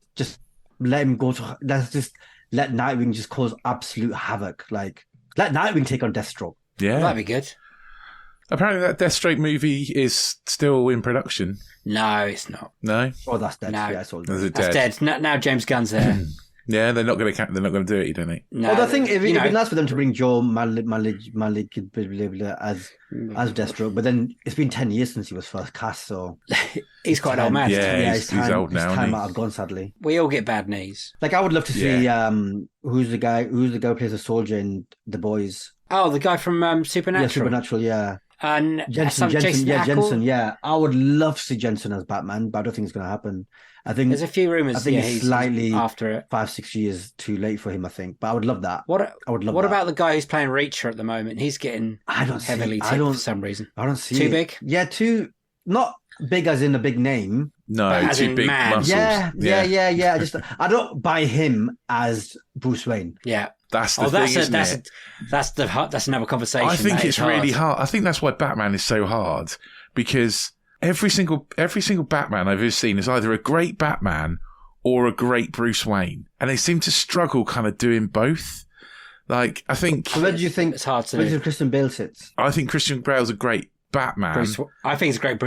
let him go to. Let's just let Nightwing just cause absolute havoc. Let Nightwing take on Deathstroke. Yeah, that'd be good. Apparently, that Deathstroke movie is still in production. No, it's not. No? Oh, that's dead. No, yeah, it's all dead. That's dead. Now James Gunn's there. Yeah, they're not going to do it. You don't think? No, Although I think it'd be you know, nice for them to bring Joe Malik as Deathstroke, but then it's been 10 years since he was first cast, so he's quite an old man. Yeah, his he's old now, His isn't time he? might have gone, sadly. We all get bad knees. Like, I would love to see who's the guy who plays a soldier in The Boys. Oh, the guy from Supernatural. Yeah, Supernatural, yeah. And Jensen, Jason Ackles. Jensen, yeah. I would love to see Jensen as Batman, but I don't think it's going to happen. I think There's a few rumors. I think it's he's slightly after it. 5-6 years too late for him, I think. But I would love that. I would love What that. about the guy who's playing Reacher at the moment? He's getting heavily tipped for some reason. I don't see Too it. big? Yeah, not big as in a big name. No, As too in big man. muscles. Yeah. I don't buy him as Bruce Wayne. Yeah. That's the thing, isn't it? That's another conversation. I think That it's is really hard. I think that's why Batman is so hard, because every single Batman I've ever seen is either a great Batman or a great Bruce Wayne, and they seem to struggle kind of doing both. Like, I think. So where do you think? It's hard to Where do. does Christian Bale sit? I think Christian Bale's a great Batman. I think he's a great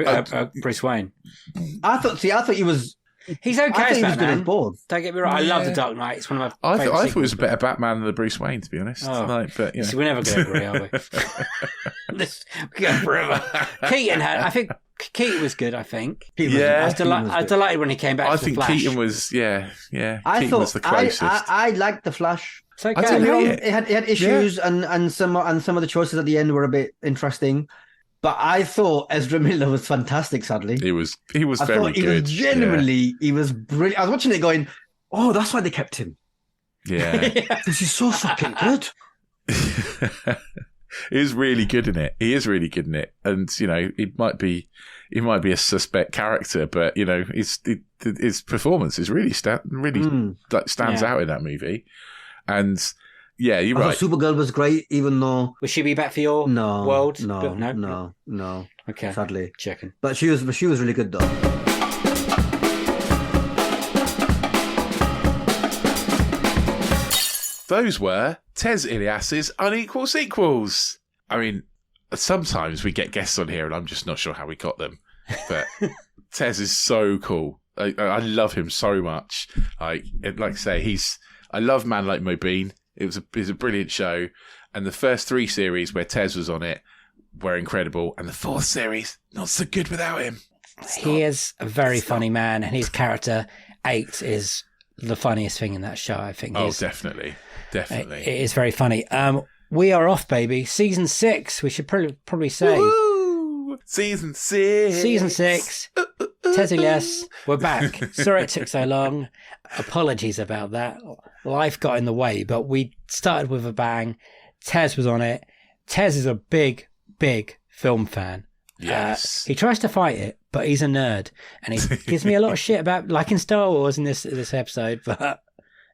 Bruce Wayne. I thought he was. He's I okay thought as he was good Batman. as both. Don't get me wrong. I love The Dark Knight. It's one of my I favourite thought it was a sequels. better Batman than the Bruce Wayne, to be honest. Oh. But, you know. See, we're never going to agree, are we? We go forever. I think Keaton was good, I think. Yeah. I was delighted when he came back I to The think Flash. Keaton was, I Keaton thought was the closest. I liked the Flash. It's okay. I didn't hate it. It had issues, and some of the choices at the end were a bit interesting. But I thought Ezra Miller was fantastic. Sadly, He was I very thought he good. was genuinely, he was brilliant. I was watching it going, oh, that's why they kept him. Yeah. Because he's so fucking good. He's really good in it. He is really good in it. And, you know, he might be a suspect character, but, you know, his performance is really stands out in that movie. And yeah, you're right. Supergirl was great, even though Will she be back for your no world? No. Okay. Sadly, Checking. but she was really good though. Those were Tez Ilyas's Unequal Sequels. I mean, sometimes we get guests on here and I'm just not sure how we got them. But Tez is so cool. I love him so much. Like I say, I love Man Like Mobeen. It was a brilliant show. And the first 3 series where Tez was on it were incredible. And the 4th series, not so good without him. He is a very funny man, and his character 8 is the funniest thing in that show, I think. Oh, definitely. Definitely. It is very funny. We are off, baby. Season 6, we should probably say. Woo-hoo! Season 6. Season 6. Tez Ilyas, we're back. Sorry it took so long. Apologies about that. Life got in the way, but we started with a bang. Tez was on it. Tez is a big, big film fan. Yes. He tries to fight it, but he's a nerd. And he gives me a lot of shit about, like in Star Wars in this episode, but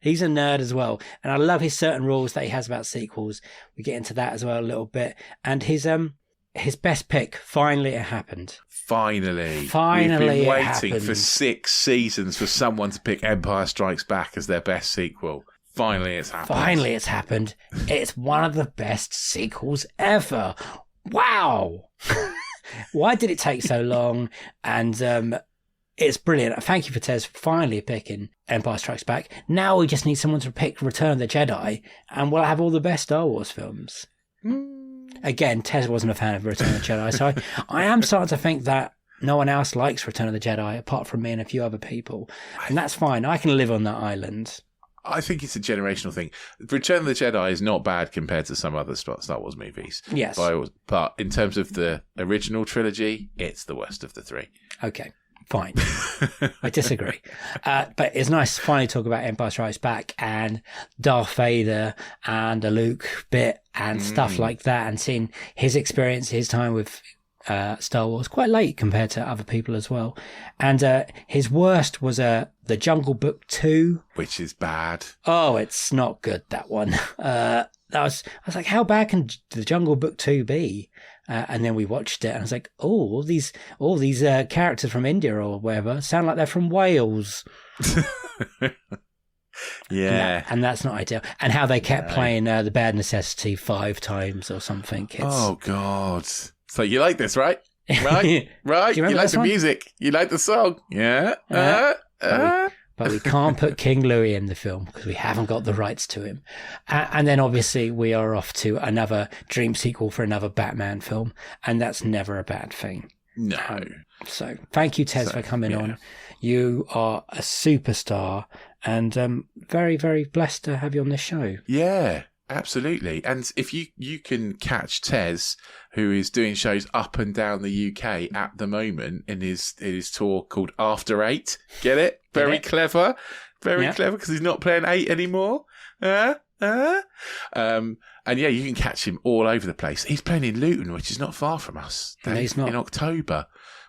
he's a nerd as well. And I love his certain rules that he has about sequels. We get into that as well a little bit. And his best pick, finally it happened. Finally, we've it been waiting happened. for 6 seasons for someone to pick Empire Strikes Back as their best sequel. Finally, it's happened. It's one of the best sequels ever. Wow. Why did it take so long? And it's brilliant. Thank you for Tez finally picking Empire Strikes Back. Now we just need someone to pick Return of the Jedi, and we'll have all the best Star Wars films. Again, Tez wasn't a fan of Return of the Jedi, so I am starting to think that no one else likes Return of the Jedi apart from me and a few other people. And that's fine. I can live on that island. I think it's a generational thing. Return of the Jedi is not bad compared to some other Star Wars movies. Yes. But in terms of the original trilogy, it's the worst of the 3. Okay, fine. I disagree. But it's nice to finally talk about Empire Strikes Back and Darth Vader and the Luke bit and stuff like that, and seeing his experience, his time with Star Wars, quite late compared to other people as well. And his worst was The Jungle Book 2. Which is bad. Oh, it's not good, that one. I was like, how bad can The Jungle Book 2 be? And then we watched it and I was like, oh, all these characters from India or wherever sound like they're from Wales. Yeah. And that's not ideal. And how they kept playing The Bad Necessity 5 times or something. Oh, God. So you like this, right? Right? Right? Do you You remember like this the one? music. You like the song. Yeah. But But we can't put King Louis in the film because we haven't got the rights to him. And then obviously we are off to another dream sequel for another Batman film. And that's never a bad thing. No. So thank you, Tez, for coming on. You are a superstar and very, very blessed to have you on this show. Yeah, absolutely. And if you can catch Tez, who is doing shows up and down the UK at the moment in his tour called After 8. Get it? Very clever. Very clever because he's not playing 8 anymore. And yeah, you can catch him all over the place. He's playing in Luton, which is not far from us. No, he's not. In October.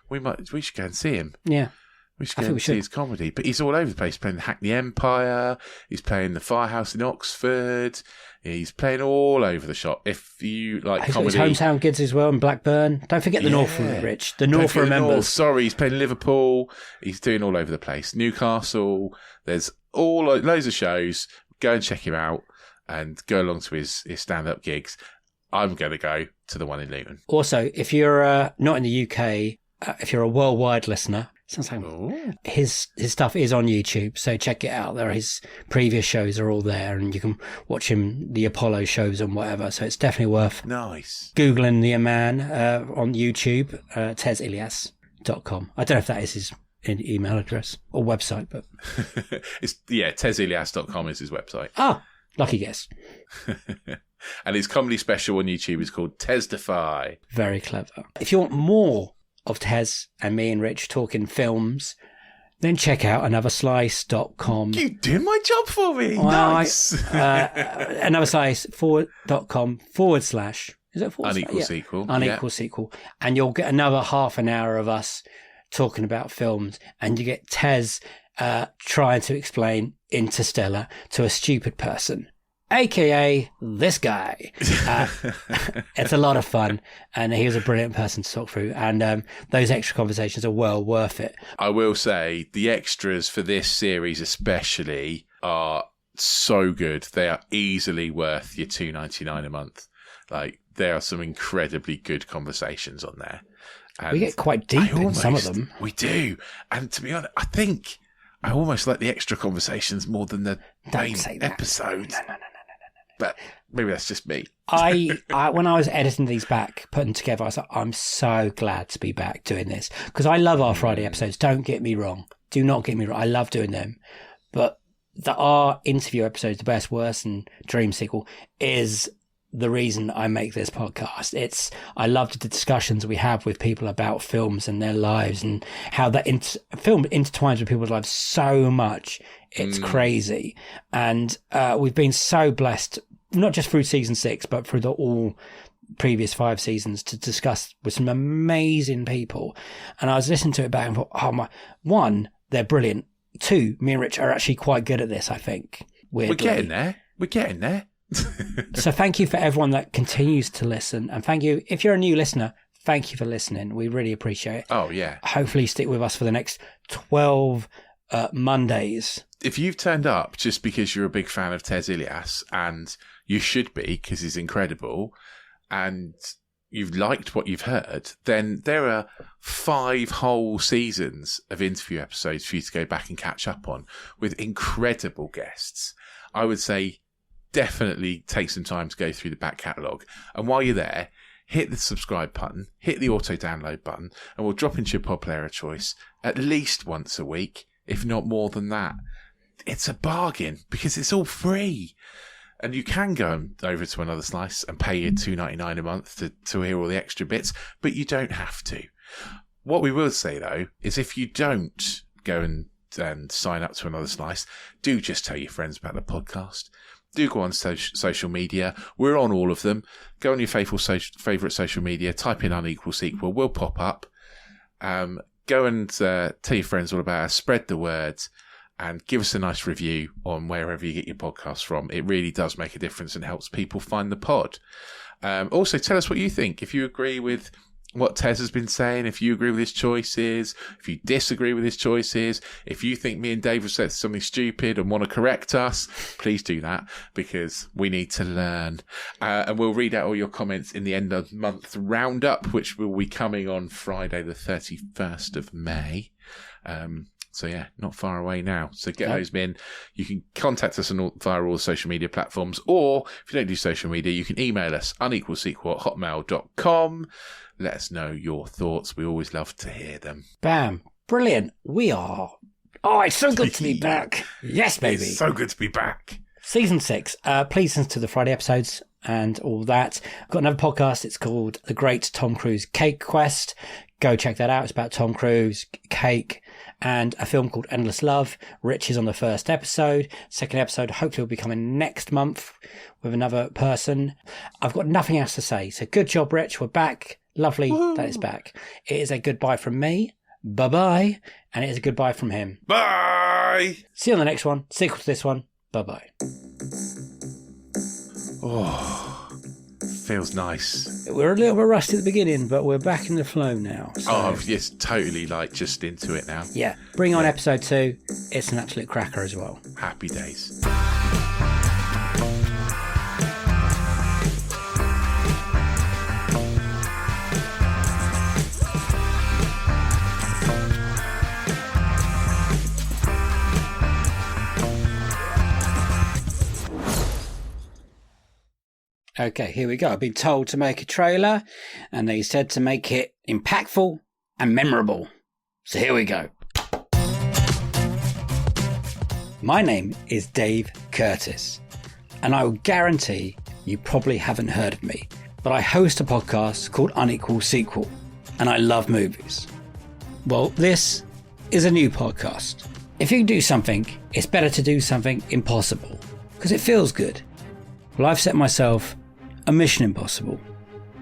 We should go and see him. Yeah. We should go and see his comedy. But he's all over the place. He's playing the Hackney Empire. He's playing the Firehouse in Oxford. He's playing all over the shop. If you like comedy. His hometown gigs as well in Blackburn. Don't forget the North, Rich. The North remembers. Sorry, he's playing Liverpool. He's doing all over the place. Newcastle. There's loads of shows. Go and check him out and go along to his stand-up gigs. I'm going to go to the one in Luton. Also, if you're not in the UK, if you're a worldwide listener, sounds like his stuff is on YouTube, so check it out. His previous shows are all there, and you can watch him, the Apollo shows and whatever, so it's definitely worth Googling the man on YouTube, tezilyas.com. I don't know if that is his email address or website, but... tezilyas.com is his website. Ah, lucky guess. And his comedy special on YouTube is called Testify. Very clever. If you want more of Tez and me and Rich talking films, then check out anotherslice.com. You doing my job for me. Well, nice. anotherslice.com / is it Unequal sequel. Unequal sequel. And you'll get another half an hour of us talking about films, and you get Tez trying to explain Interstellar to a stupid person, aka this guy. It's a lot of fun, and he was a brilliant person to talk through, and those extra conversations are well worth it. I will say the extras for this series especially are so good. They are easily worth your $2.99 a month. Like, there are some incredibly good conversations on there. And we get quite deep in some of them. We do. And to be honest, I think I almost like the extra conversations more than the main episodes. No. But maybe that's just me. I when I was editing these back, putting together, I was like, I'm so glad to be back doing this. Because I love our Friday episodes. Don't get me wrong. Do not get me wrong. I love doing them. But our interview episodes, The Best, Worst, and Dream Sequel, is the reason I make this podcast. I love the discussions we have with people about films and their lives, and how that film intertwines with people's lives so much. It's crazy. And we've been so blessed, not just through season 6, but through all previous 5 seasons, to discuss with some amazing people. And I was listening to it back and thought, one, they're brilliant. 2, me and Rich are actually quite good at this, I think. Weirdly. We're getting there. So thank you for everyone that continues to listen, and thank you if you're a new listener. Thank you for listening. We really appreciate it. Oh yeah. Hopefully stick with us for the next 12 Mondays. If you've turned up just because you're a big fan of Tez Ilyas, and you should be because he's incredible, and you've liked what you've heard, then there are 5 whole seasons of interview episodes for you to go back and catch up on with incredible guests. I would say definitely take some time to go through the back catalogue. And while you're there, hit the subscribe button, hit the auto download button, and we'll drop into your pod player of choice at least once a week, if not more than that. It's a bargain because it's all free. And you can go over to Another Slice and pay your $2.99 a month to hear all the extra bits, but you don't have to. What we will say, though, is if you don't go and sign up to Another Slice, do just tell your friends about the podcast. Do go on social media. We're on all of them. Go on your favourite social media, type in Unequal Sequel, we'll pop up. Go and tell your friends all about us, spread the word, and give us a nice review on wherever you get your podcasts from. It really does make a difference and helps people find the pod. Also, tell us what you think. If you agree with what Tez has been saying, if you agree with his choices, if you disagree with his choices, if you think me and Dave have said something stupid and want to correct us, please do that, because we need to learn. And we'll read out all your comments in the end of month roundup, which will be coming on Friday the 31st of May. So yeah, not far away now. So get those in. You can contact us via all the social media platforms, or if you don't do social media, you can email us unequalsequel@hotmail.com. Let us know your thoughts. We always love to hear them. Bam. Brilliant. We are. Oh, it's so good to be back. Yes, baby. It's so good to be back. Season 6. Please listen to the Friday episodes and all that. I've got another podcast. It's called The Great Tom Cruise Cake Quest. Go check that out. It's about Tom Cruise, cake, and a film called Endless Love. Rich is on the first episode. Second episode hopefully will be coming next month with another person. I've got nothing else to say. So good job, Rich. We're back. Lovely that it's back. It is a goodbye from me. Bye-bye. And it is a goodbye from him. Bye! See you on the next one. Sequel to this one. Bye-bye. Oh, feels nice. We're a little bit rusty at the beginning, but we're back in the flow now. So. Oh, yes, totally just into it now. Yeah. Bring on episode 2. It's an absolute cracker as well. Happy days. Okay, here we go. I've been told to make a trailer, and they said to make it impactful and memorable. So here we go. My name is Dave Curtis, and I will guarantee you probably haven't heard of me, but I host a podcast called Unequal Sequel, and I love movies. Well, this is a new podcast. If you can do something, it's better to do something impossible, because it feels good. Well, I've set myself a mission impossible.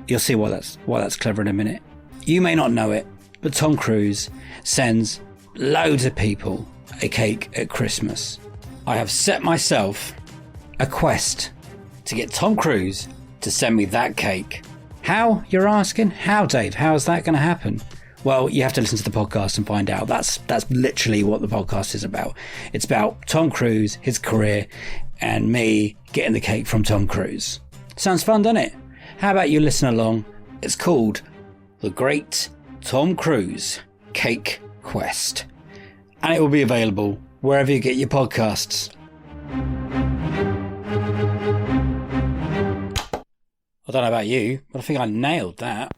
You'll see why that's clever in a minute. You may not know it, but Tom Cruise sends loads of people a cake at Christmas. I have set myself a quest to get Tom Cruise to send me that cake. How, you're asking? How, Dave? How is that going to happen? Well, you have to listen to the podcast and find out. That's literally what the podcast is about. It's about Tom Cruise, his career, and me getting the cake from Tom Cruise. Sounds fun, doesn't it? How about you listen along? It's called The Great Tom Cruise Cake Quest. And it will be available wherever you get your podcasts. I don't know about you, but I think I nailed that.